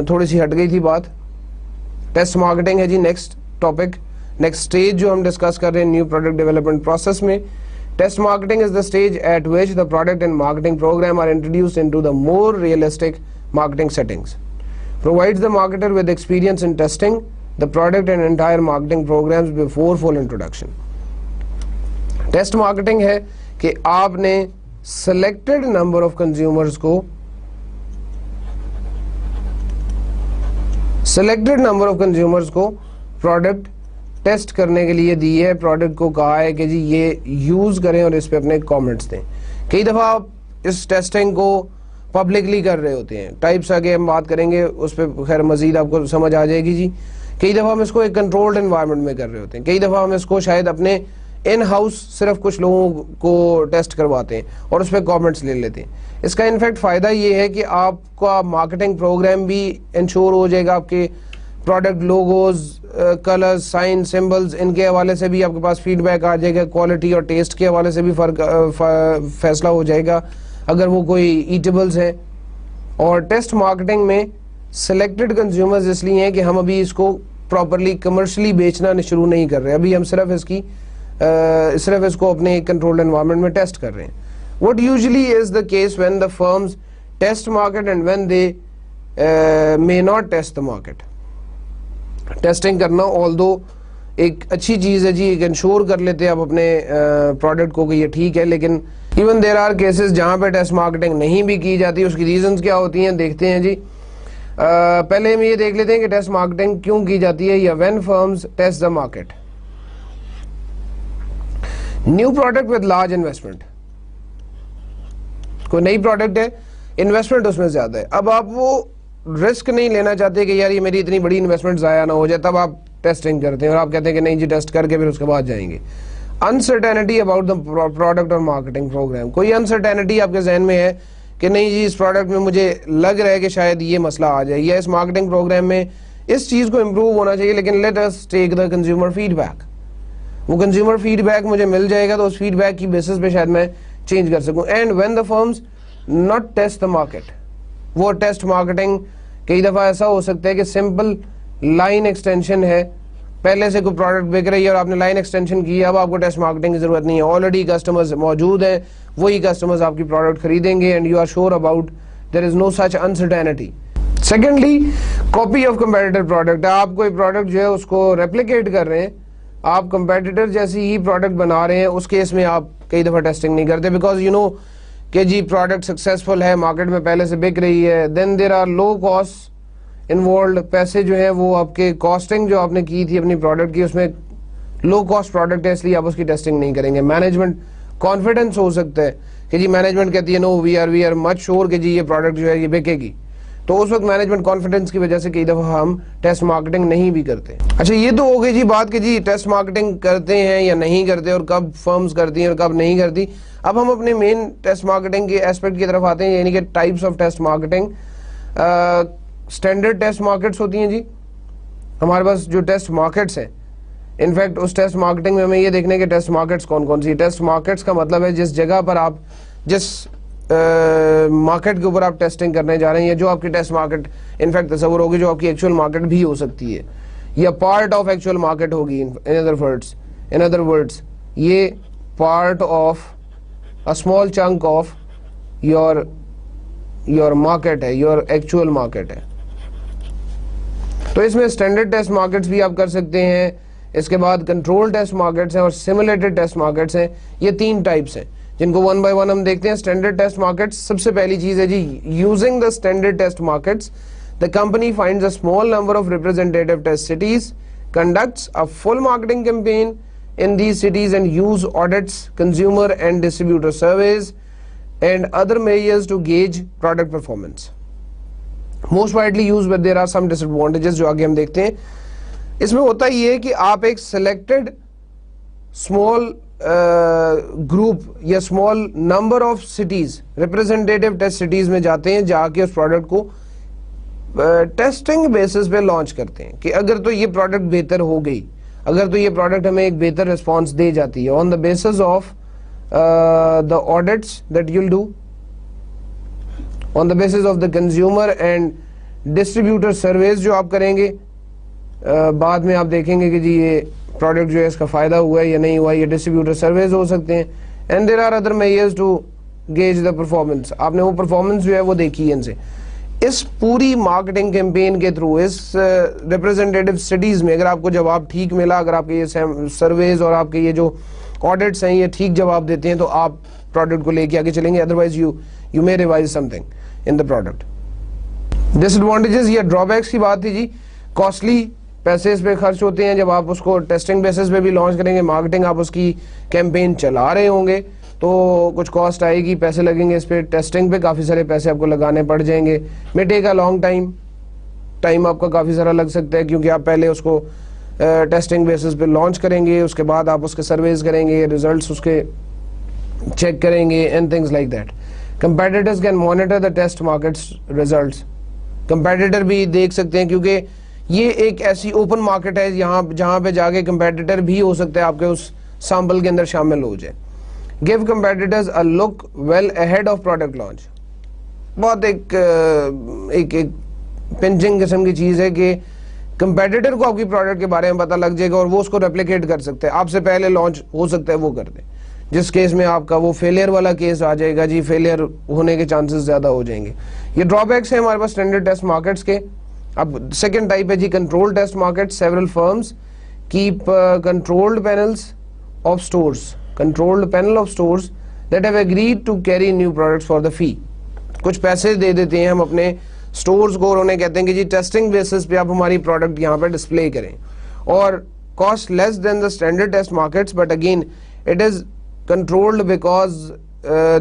تھوڑی سی ہٹ گئی تھی بات. ٹیسٹ مارکیٹنگ ہے جی نیکسٹ ٹاپک, نیکسٹ اسٹیج جو ہم ڈسکس کر رہے ہیں نیو پروڈکٹ ڈیولپمنٹ پروسیس میں. Test marketing is the stage at which the product and marketing program are introduced into the more realistic marketing settings. Provides the marketer with experience in testing the product and entire marketing programs before full introduction. Test marketing ہے کہ آپ نے selected number of consumers کو پروڈکٹ ٹیسٹ کرنے کے لیے دی ہے, پروڈکٹ کو کہا ہے کہ جی یہ یوز کریں اور اس پہ اپنے کامنٹس دیں. کئی دفعہ آپ اس ٹیسٹنگ کو پبلکلی کر رہے ہوتے ہیں, ٹائپس آگے ہم بات کریں گے اس پہ خیر مزید آپ کو سمجھ آ جائے گی جی. کئی دفعہ ہم اس کو ایک کنٹرولڈ انوائرمنٹ میں کر رہے ہوتے ہیں, کئی دفعہ ہم اس کو شاید اپنے ان ہاؤس صرف کچھ لوگوں کو ٹیسٹ کرواتے ہیں اور اس پہ کامنٹس لے لیتے ہیں. اس کا انفیکٹ فائدہ یہ ہے کہ آپ کا مارکیٹنگ پروگرام بھی انشور ہو جائے گا, آپ کے product logos, colours, sign, symbols, ان کے حوالے سے بھی آپ کے پاس فیڈ بیک آ جائے گا, کوالٹی اور ٹیسٹ کے حوالے سے بھی فیصلہ ہو جائے گا اگر وہ کوئی ایٹیبلز ہیں. اور ٹیسٹ مارکیٹنگ میں سلیکٹڈ کنزیومرز اس لیے ہیں کہ ہم ابھی اس کو پراپرلی کمرشلی بیچنا شروع نہیں کر رہے, ابھی ہم صرف اس کو اپنے کنٹرولڈ انوائرمنٹ میں ٹیسٹ کر رہے ہیں. What usually is the case when the firms test market and when they may not test the market. Testing کرنا although ایک اچھی چیز ہے جی, ایک انشور کر لیتے ہیں آپ اپنے پروڈکٹ کو کہ یہ ٹھیک ہے, لیکن ایون دیر آر کیسز جہاں پہ ٹیسٹ مارکیٹنگ نہیں بھی کی جاتی. اس کی ریزنز کیا ہوتی ہیں دیکھتے ہیں جی. پہلے ہم یہ دیکھ لیتے ہیں کہ ٹیسٹ مارکیٹنگ کیوں کی جاتی ہے, یا when firms test the market. New product with large investment, کوئی نئی پروڈکٹ ہے, انویسٹمنٹ اس میں زیادہ ہے, اب آپ وہ رسک نہیں لینا چاہتے کہ یار یہ میری اتنی بڑی انویسٹمنٹ ضائع نہ ہو جائے, تب آپ ٹیسٹنگ کرتے ہیں اور آپ کہتے ہیں کہ نہیں جی ٹیسٹ کر کے پھر اس کے بعد جائیں گے. انسرٹینٹی اباؤٹ دا پروڈکٹ اور مارکیٹنگ پروگرام, کوئی انسرٹینٹی آپ کے ذہن میں ہے کہ نہیں جی اس پروڈکٹ میں مجھے لگ رہا ہے کہ شاید یہ مسئلہ آ جائے, یا اس مارکیٹنگ پروگرام میں اس چیز کو امپروو ہونا چاہیے, لیکن let us take the consumer feedback. وہ کنزیومر فیڈ بیک مجھے مل جائے گا تو اس فیڈ بیک کی بیسس پہ شاید میں چینج کر سکوں. And when the firms not test the market, وہ ٹیسٹ مارکیٹنگ کئی دفعہ ایسا ہو سکتا ہے کہ سمپل لائن ایکسٹینشن ہے, پہلے سے کوئی پروڈکٹ بک رہی ہے اور آپ نے لائن ایکسٹینشن کی, اب آپ کو ٹیسٹ مارکیٹنگ کی ضرورت نہیں ہے, آلریڈی کسٹمرز موجود ہیں, وہی کسٹمرز آپ کی پروڈکٹ خریدیں گے, and you are sure about there is no such uncertainty. Secondly copy of competitor product, آپ کوئی پروڈکٹ جو ہے اس کو ریپلیکیٹ کر رہے ہیں, آپ کمپیٹیٹر جیسی ہی پروڈکٹ بنا رہے ہیں, اس کیس میں آپ کئی دفعہ ٹیسٹنگ نہیں کرتے, بیکاز یو نو کہ جی پروڈکٹ سکسیسفل ہے, مارکیٹ میں پہلے سے بک رہی ہے, then there are low cost involved, پیسے جو ہیں وہ آپ کے کاسٹنگ جو آپ نے کی تھی اپنی پروڈکٹ کی اس میں لو کاسٹ پروڈکٹ ہے, اس لیے آپ اس کی ٹیسٹنگ نہیں کریں گے. مینجمنٹ کانفیڈنس ہو سکتا ہے کہ جی مینجمنٹ کہتی ہے نو وی آر مچ شور کہ جی یہ پروڈکٹ جو ہے یہ بکے گی, تو اس وقت مینجمنٹ کانفیڈنس کی وجہ سے کئی دفعہ ہم ٹیسٹ مارکیٹنگ نہیں بھی کرتے. اچھا یہ تو ہو گئی جی بات کہ جی ٹیسٹ مارکیٹنگ کرتے ہیں یا نہیں کرتے اور کب فرمز کرتی ہیں اور کب نہیں کرتی. اب ہم اپنے مین ٹیسٹ مارکیٹنگ کے ایسپیکٹ کی طرف آتے ہیں, یعنی کہ types of test marketing. Standard test markets ہوتی ہیں جی ہمارے پاس جو ٹیسٹ مارکیٹس ہیں. انفیکٹ اس ٹیسٹ مارکیٹنگ میں ہمیں یہ دیکھنا ہے کہ ٹیسٹ مارکیٹس کون کون سی. ٹیسٹ مارکیٹس کا مطلب ہے جس جگہ پر آپ جس مارکیٹ کے اوپر آپ ٹیسٹنگ کرنے جا رہے ہیں, یا جو آپ کی ٹیسٹ مارکیٹ انفیکٹ تصور ہوگی جو آپ کی ایکچوئل مارکیٹ بھی ہو سکتی ہے, یا پارٹ آف ایکچوئل مارکیٹ ہوگی. ان ادر ورڈس یہ part of a small chunk of your market ہے, your actual market ہے. تو اس میں اسٹینڈرڈ ٹیسٹ مارکیٹس بھی آپ کر سکتے ہیں. اس کے بعد کنٹرول ٹیسٹ مارکیٹس ہیں اور سیمولیٹڈ ٹیسٹ مارکیٹس ہیں. یہ 3 ٹائپس ہیں جن کو ون بائی ون ہم دیکھتے ہیں. اسٹینڈرڈ ٹیسٹ مارکیٹس, سب سے پہلی چیز ہے جی using the standard test markets the company finds a small number of representative test cities, conducts a full marketing campaign in these cities and use audits, consumer and distributor surveys and other measures to gauge product performance. Most widely used, but there are some disadvantages جو آگے ہم دیکھتے ہیں. اس میں ہوتا یہ ہے کہ آپ ایک selected small group یا small number of cities, representative test cities میں جاتے ہیں, جا کے اس پروڈکٹ کو ٹیسٹنگ بیسس پہ لانچ کرتے ہیں کہ اگر تو یہ پروڈکٹ بہتر ہو گئی, اگر تو یہ پروڈکٹ ہمیں ایک بہتر رسپانس دے جاتی ہے on the basis of the audits that you will do, on the basis of the consumer and distributor surveys جو آپ کریں گے. بعد میں آپ دیکھیں گے کہ جی یہ پروڈکٹ جو ہے اس کا فائدہ ہوا ہے یا نہیں ہوا, یہ ڈسٹریبیوٹر سرویز ہو سکتے ہیں. And there are other measures to gauge the performance. آپ نے وہ پرفارمنس جو ہے وہ دیکھی ہے ان سے. اس پوری مارکیٹنگ کیمپین کے تھرو اس ریپرزینٹیٹیو سٹیز میں اگر آپ کو جواب ٹھیک ملا, اگر آپ کے یہ سرویز اور آپ کے یہ جو آڈٹس ہیں یہ ٹھیک جواب دیتے ہیں, تو آپ پروڈکٹ کو لے کے آگے چلیں گے. Otherwise you may revise something in the product. Disadvantages یا ڈرا بیکس کی بات تھی جی. کاسٹلی پیسے اس پہ خرچ ہوتے ہیں جب آپ اس کو ٹیسٹنگ بیسس پہ بھی لانچ کریں گے. مارکیٹنگ آپ اس کی کیمپین چلا رہے ہوں گے تو کچھ کاسٹ آئے گی, پیسے لگیں گے اس پہ. ٹیسٹنگ پہ کافی سارے پیسے آپ کو لگانے پڑ جائیں گے. مے ٹیک اے لانگ ٹائم آپ کا کافی سارا لگ سکتا ہے, کیونکہ آپ پہلے اس کو ٹیسٹنگ بیسس پہ لانچ کریں گے, اس کے بعد آپ اس کے سرویز کریں گے, ریزلٹس اس کے چیک کریں گے and things like that. Competitors can monitor the test markets results. Competitor بھی دیکھ سکتے ہیں کیونکہ یہ ایک ایسی اوپن مارکیٹ ہے جہاں پہ جا کے کمپیٹیٹر بھی ہو سکتا ہے آپ کے اس سیمپل کے اندر شامل ہو جائے. Give competitors a look well ahead of product launch. بہت ایک پنچنگ قسم کی چیز ہے کہ کمپیٹیٹر کو آپ کی پروڈکٹ کے بارے میں پتہ لگ جائے گا اور وہ اس کو ریپلیکیٹ کر سکتے ہیں. آپ سے پہلے لانچ ہو سکتا ہے وہ کر دیں, جس کیس میں آپ کا وہ فیلئر والا کیس آ جائے گا جی, فیلئر ہونے کے چانسز زیادہ ہو جائیں گے. یہ ڈرا بیکس ہیں ہمارے پاس اسٹینڈرڈ ٹیسٹ مارکیٹس کے. اب سیکنڈ ٹائپ ہے جی control test market. Several firms keep controlled panels of stores, controlled panel of stores that have agreed to carry new products for the fee. کچھ پیسے دے دیتے ہیں ہم اپنے سٹورز کو اور انہیں کہتے ہیں کہ جی ٹیسٹنگ بیسس پہ آپ ہماری پروڈکٹ یہاں پہ ڈسپلے کریں, اور cost less than the standard test markets, but again it is controlled because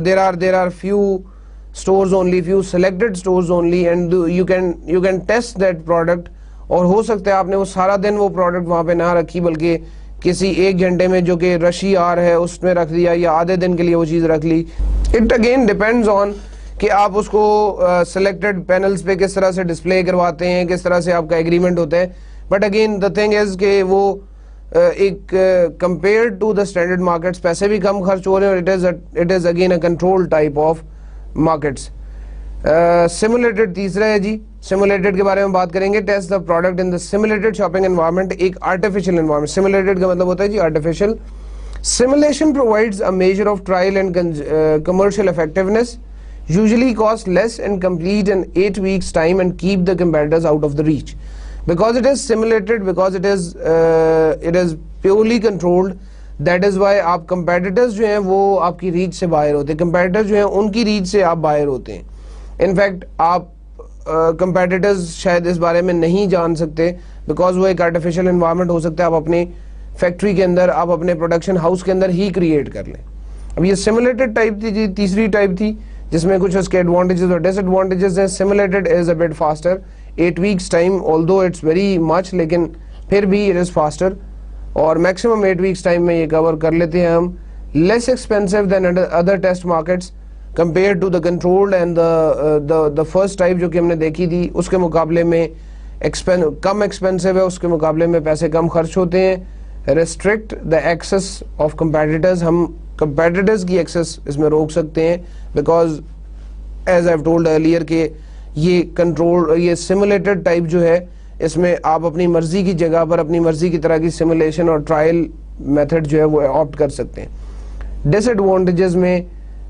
there are few stores only, few selected stores only, and you can test that product. اور ہو سکتا ہے آپ نے وہ سارا دن وہ پروڈکٹ وہاں پہ نہ رکھی, بلکہ کسی 1 گھنٹے میں جو کہ رشی آر ہے اس میں رکھ دیا, یا آدھے دن کے لیے وہ چیز رکھ لی. اٹ اگین ڈیپینڈز آن کہ آپ اس کو سلیکٹڈ پینلز پہ کس طرح سے ڈسپلے کرواتے ہیں, کس طرح سے آپ کا ایگریمنٹ ہوتا ہے. But again the thing is کہ وہ ایک compare to the standard markets پیسے بھی کم خرچ ہو رہے ہیں, اور it is again a control type of markets. Simulated تیسرا ہے جی. سیمولیٹڈ کے بارے میں بات کریں گے. Test the product in the simulated shopping environment. ایک آرٹیفیشل انوائرمنٹ. سیمولیٹڈ کا مطلب ہوتا ہے جی artificial. Simulation provides a measure of trial and commercial effectiveness, usually cost less and complete in 8 weeks time and keep the competitors out of the reach. Because it is simulated, because it is purely controlled, that is why آپ competitors جو ہیں وہ آپ کی ریچ سے باہر ہوتے ہیں. competitors جو ہیں ان کی ریچ سے آپ باہر ہوتے ہیں. in fact آپ competitors شاید اس بارے میں نہیں جان سکتے, because وہ ایک artificial environment ہو سکتا ہے, آپ اپنے فیکٹری کے اندر, آپ اپنے پروڈکشن ہاؤس کے اندر ہی کریٹ کر لیں. اب یہ سیمولیٹڈ ٹائپ تھی جی. تیسری ٹائپ تھی جس میں کچھ اس کے ایڈوانٹیجز اور ڈس ایڈوانٹیجز ہیں. Simulated is a bit faster, 8 weeks time, although it's very much, لیکن پھر بھی it is faster, اور میکسیمم 8 weeks ٹائم میں یہ کور کر لیتے ہیں ہم. Less expensive than other test markets compare to the controlled and the first type جو کہ ہم نے دیکھی تھی, اس کے مقابلے میں کم ایکسپینسو ہے, اس کے مقابلے میں پیسے کم خرچ ہوتے ہیں. Restrict the access of competitors, ہم کمپیٹیٹرز کی ایکسس اس میں روک سکتے ہیں, because as I told earlier کہ یہ کنٹرول, یہ سیمولیٹڈ ٹائپ جو ہے اس میں آپ اپنی مرضی کی جگہ پر اپنی مرضی کی طرح کی سیمولیشن اور ٹرائل میتھڈ جو ہے وہ آپٹ کر سکتے ہیں. ڈس ایڈوانٹیجز میں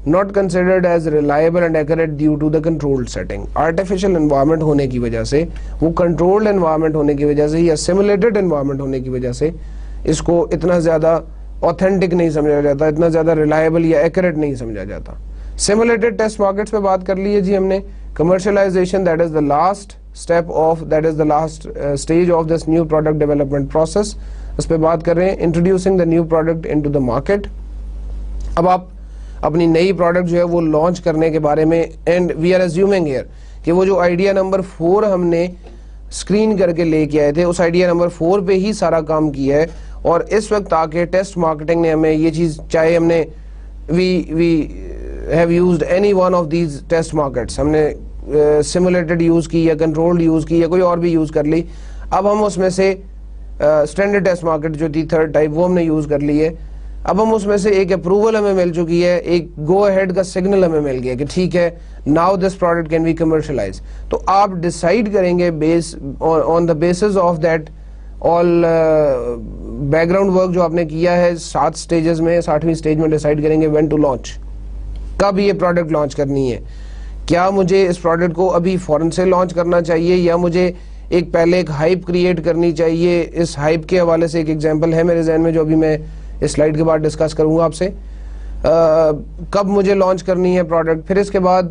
not considered as reliable and accurate due to the controlled setting. artificial environment ہونے کی وجہ سے, وہ controlled environment ہونے کی وجہ سے یا simulated environment ہونے کی وجہ سے اس کو اتنا زیادہ authentic نہیں سمجھا جاتا, اتنا زیادہ reliable یا accurate نہیں سمجھا جاتا. simulated test markets پہ بات کر لی ہے جی ہم نے. commercialization, that is the last step of, that is the last stage of this new product development process, اس پہ بات کر رہے ہیں. introducing the new product into the market. اب آپ اپنی نئی پروڈکٹ جو ہے وہ لانچ کرنے کے بارے میں, and we are assuming here کہ وہ جو آئیڈیا نمبر 4 ہم نے اسکرین کر کے لے کے آئے تھے, اس آئیڈیا نمبر 4 پہ ہی سارا کام کیا ہے. اور اس وقت آ کے ٹیسٹ مارکیٹنگ نے ہمیں یہ چیز, چاہے ہم نے we have used any one of these test markets, ہم نے سیمولیٹڈ یوز کی یا کنٹرولڈ یوز کی یا کوئی اور بھی یوز کر لی, اب ہم اس میں سے اسٹینڈرڈ ٹیسٹ مارکیٹ جو تھی تھرڈ ٹائپ وہ ہم نے یوز کر لی ہے. اب ہم اس میں سے ایک اپروول ہمیں مل چکی ہے, ایک گو اہیڈ کا سگنل ہمیں مل گیا کہ ٹھیک ہے, now this product can be commercialize. تو آپ ڈیسائیڈ کریں گے on the basis of that all background work جو آپ نے کیا ہے 7 سٹیجز میں, 60ویں سٹیج میں ڈیسائیڈ کریں گے وین ٹو لانچ, کب یہ پروڈکٹ لانچ کرنی ہے. کیا مجھے اس پروڈکٹ کو ابھی فوراً سے لانچ کرنا چاہیے یا مجھے پہلے ایک ہائپ کریٹ کرنی چاہیے. اس ہائپ کے حوالے سے ایک ایگزامپل ہے میرے ذہن میں جو ابھی میں اس سلائیڈ کے بعد ڈسکس کروں گا آپ سے. کب مجھے لانچ کرنی ہے پروڈکٹ, پھر اس کے بعد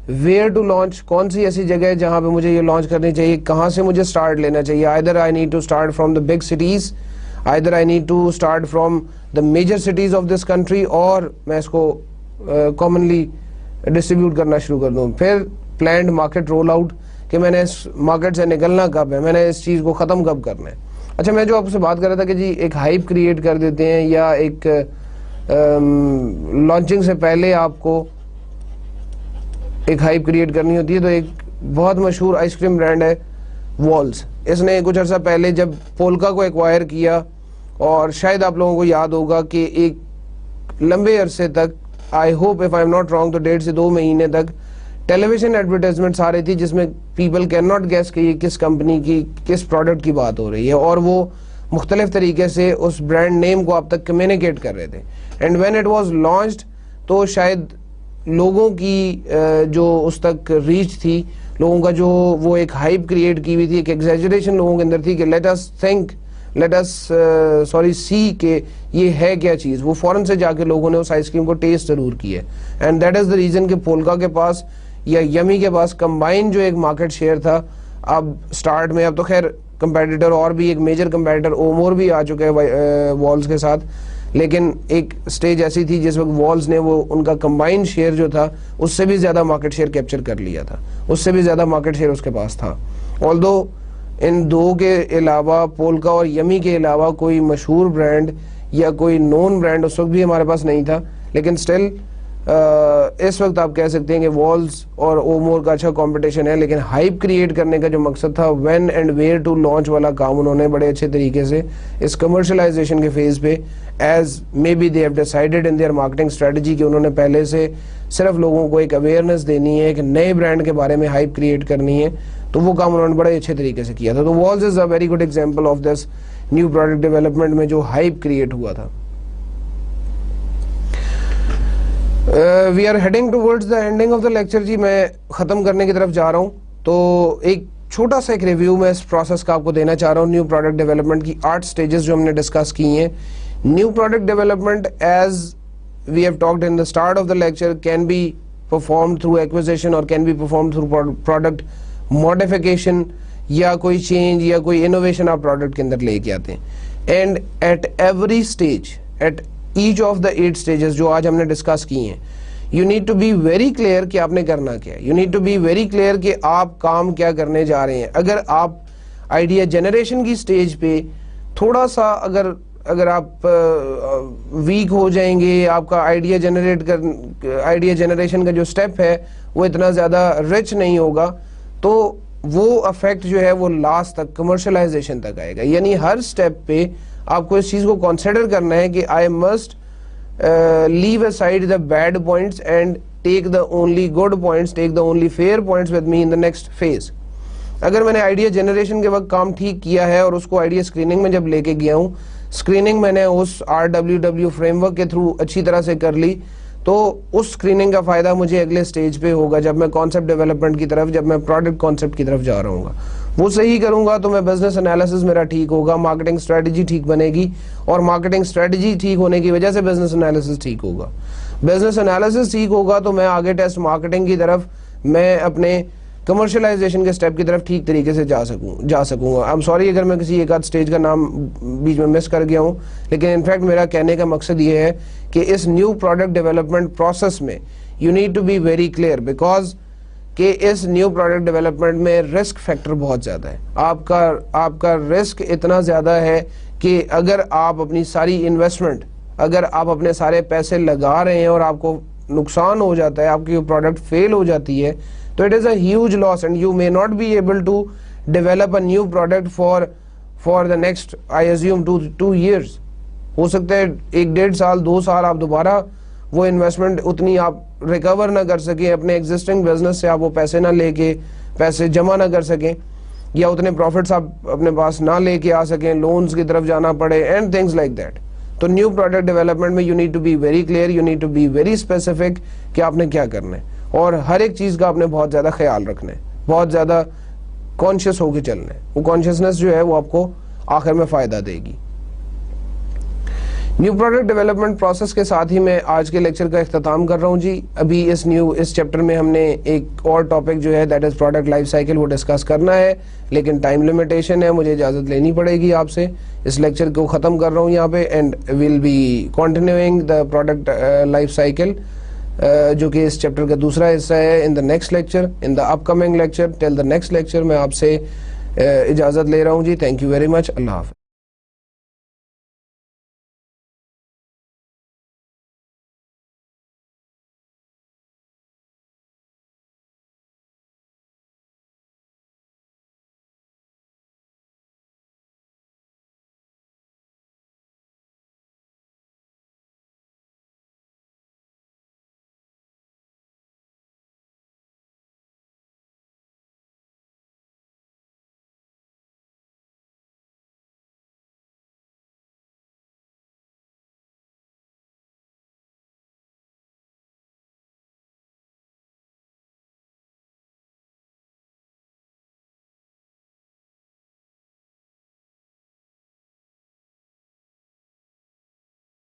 ویئر ٹو لانچ, کون سی ایسی جگہ ہے جہاں پہ مجھے یہ لانچ کرنی چاہیے, کہاں سے مجھے سٹارٹ لینا چاہیے. either I need to start from the big cities, either I need to start from the major cities of this country, اور میں اس کو commonly ڈسٹریبیوٹ کرنا شروع کر دوں. پھر planned market roll out, کہ میں نے اس مارکیٹ سے نکلنا کب ہے, میں نے اس چیز کو ختم کب کرنا ہے. اچھا, میں جو آپ سے بات کر رہا تھا کہ جی ایک ہائپ کریٹ کر دیتے ہیں یا ایک لانچنگ سے پہلے آپ کو ایک ہائپ کریٹ کرنی ہوتی ہے, تو ایک بہت مشہور آئس کریم برانڈ ہے والز. اس نے کچھ عرصہ پہلے جب پولکا کو ایکوائر کیا, اور شاید آپ لوگوں کو یاد ہوگا کہ ایک لمبے عرصے تک, I hope if I am not wrong, تو 1.5 سے 2 مہینے تک ٹیلی ویژن ایڈورٹائزمنٹس آ رہی تھی جس میں پیپل کین ناٹ گیس کہ یہ کس کمپنی کی کس پروڈکٹ کی بات ہو رہی ہے, اور وہ مختلف طریقے سے اس برانڈ نیم کو آپ تک کمیونیکیٹ کر رہے تھے. And when it was launched, تو شاید لوگوں کی جو اس تک ریچ تھی, لوگوں کا جو وہ ایک ہائپ کریٹ کی ہوئی تھی, ایک ایگزیجریشن لوگوں کے اندر تھی کہ لیٹ اس سی کہ یہ ہے کیا چیز, وہ فوراً سے جا کے لوگوں نے اس آئس کریم کو ٹیسٹ ضرور کیا. And that is the reason کہ پولکا کے پاس یا یمی کے پاس کمبائن جو ایک مارکیٹ شیئر تھا, اب سٹارٹ میں, اب تو خیر کمپیٹیٹر اور بھی ایک میجر کمپیٹیٹر اومور بھی آ چکے ہیں والز کے ساتھ, لیکن ایک سٹیج ایسی تھی جس وقت والز نے وہ ان کا کمبائن شیئر جو تھا اس سے بھی زیادہ مارکیٹ شیئر کیپچر کر لیا تھا, اس سے بھی زیادہ مارکیٹ شیئر اس کے پاس تھا. آلدو ان دو کے علاوہ, پولکا اور یمی کے علاوہ, کوئی مشہور برانڈ یا کوئی نون برانڈ اس وقت بھی ہمارے پاس نہیں تھا, لیکن سٹل اس وقت آپ کہہ سکتے ہیں کہ والز اور اومور کا اچھا کمپٹیشن ہے. لیکن ہائپ کریٹ کرنے کا جو مقصد تھا, when and where to launch والا کام انہوں نے بڑے اچھے طریقے سے اس کمرشلائزیشن کے فیز پہ, as maybe they have decided in their marketing strategy, کہ انہوں نے پہلے سے صرف لوگوں کو ایک اویئرنیس دینی ہے, ایک نئے برانڈ کے بارے میں ہائپ کریٹ کرنی ہے, تو وہ کام انہوں نے بڑے اچھے طریقے سے کیا تھا. تو Wall's is a very good example of this new product development میں جو ہائپ کریٹ ہوا تھا. We are heading towards the ending of the lecture. جی میں ختم کرنے کی طرف جا رہا ہوں, تو ایک چھوٹا سا ایک ریویو میں اس پروسیس کا آپ کو دینا چاہ رہا ہوں. نیو پروڈکٹ ڈیولپمنٹ کی 8 سٹیجز جو ہم نے ڈسکس کی ہیں. New product development, as we have talked in the start of the lecture, can be performed through acquisition اور can be performed through product modification, یا کوئی چینج یا کوئی انوویشن آپ پروڈکٹ کے اندر لے کے آتے ہیں. And at every stage, at each of the 8 stages جو آج ہم نے ڈسکس کی ہیں, You need to be very clear کہ آپ نے کرنا کیا ہے. You need to be very clear کہ آپ کام کیا کرنے جا رہے ہیں. اگر آپ آئیڈیا جنریشن کی سٹیج پہ تھوڑا سا اگر آپ ویک ہو جائیں گے, آپ کا آئیڈیا جنریشن کا جو سٹیپ ہے وہ اتنا زیادہ رچ نہیں ہوگا, تو وہ افیکٹ جو ہے وہ لاسٹ تک کمرشلائزیشن تک آئے گا. یعنی ہر سٹیپ پہ آپ کو اس چیز کو کنسیڈر کرنا ہے کہ I must leave aside the bad points and take the only good points, take the only fair points with me in the next phase. اگر میں نے آئیڈیا جنریشن کے وقت کام ٹھیک کیا ہے اور اس کو آئیڈیا اسکریننگ میں جب لے کے گیا ہوں, اسکریننگ میں نے اس RWW فریم ورک کے تھرو اچھی طرح سے کر لی, تو اس اسکریننگ کا فائدہ مجھے اگلے سٹیج پہ ہوگا جب میں کانسیپٹ ڈیولپمنٹ کی طرف, جب میں پروڈکٹ کانسیپٹ کی طرف جا رہا ہوں گا. وہ صحیح کروں گا تو میں بزنس انالیسس میرا ٹھیک ہوگا, مارکیٹنگ اسٹریٹجی ٹھیک بنے گی, اور مارکیٹنگ اسٹریٹجی ٹھیک ہونے کی وجہ سے بزنس انالیسس ٹھیک ہوگا. بزنس انالیسس ٹھیک ہوگا تو میں آگے ٹیسٹ مارکیٹنگ کی طرف, میں اپنے کمرشلائزیشن کے سٹیپ کی طرف ٹھیک طریقے سے جا سکوں گا. آئی ایم سوری اگر میں کسی ایک آدھ سٹیج کا نام بیچ میں مس کر گیا ہوں, لیکن انفیکٹ میرا کہنے کا مقصد یہ ہے کہ اس نیو پروڈکٹ ڈیولپمنٹ پروسیس میں you need to be very clear, because کہ اس نیو پروڈکٹ ڈیولپمنٹ میں رسک فیکٹر بہت زیادہ ہے. آپ کا رسک اتنا زیادہ ہے کہ اگر آپ اپنی ساری انویسٹمنٹ, اگر آپ اپنے سارے پیسے لگا رہے ہیں اور آپ کو نقصان ہو جاتا ہے, آپ کی پروڈکٹ فیل ہو جاتی ہے, تو it is a huge loss and you may not be able to develop a new product for the next I assume 2 years. ہو سکتا ہے 1-1.5 سال 2 سال آپ دوبارہ وہ انویسٹمنٹ اتنی آپ ریکور نہ کر سکیں, اپنے ایگزسٹنگ بزنس سے آپ وہ پیسے نہ لے کے پیسے جمع نہ کر سکیں, یا اتنے پروفٹس آپ اپنے پاس نہ لے کے آ سکیں, لونز کی طرف جانا پڑے اینڈ تھنگز لائک دیٹ. تو نیو پروڈکٹ ڈیولپمنٹ میں you need to be very clear, you need to be very specific کہ آپ نے کیا کرنا ہے, اور ہر ایک چیز کا آپ نے بہت زیادہ خیال رکھنا ہے, بہت زیادہ کانشیس ہو کے چلنا ہے. وہ کانشیسنس جو ہے وہ آپ کو آخر میں فائدہ دے گی. نیو پروڈکٹ ڈیولپمنٹ پروسیس کے ساتھ ہی میں آج کے لیکچر کا اختتام کر رہا ہوں جی. ابھی اس چیپٹر میں ہم نے ایک اور ٹاپک جو ہے that is product life cycle وہ ڈسکس کرنا ہے, لیکن ٹائم لمیٹیشن ہے, مجھے اجازت لینی پڑے گی آپ سے. اس لیکچر کو ختم کر رہا ہوں یہاں پہ, and we'll be continuing the product life cycle جو کہ اس چیپٹر کا دوسرا حصہ ہے in the next lecture, in the upcoming lecture. Till the next lecture میں آپ سے اجازت لے رہا ہوں جی. Thank you very much. اللہ حافظ.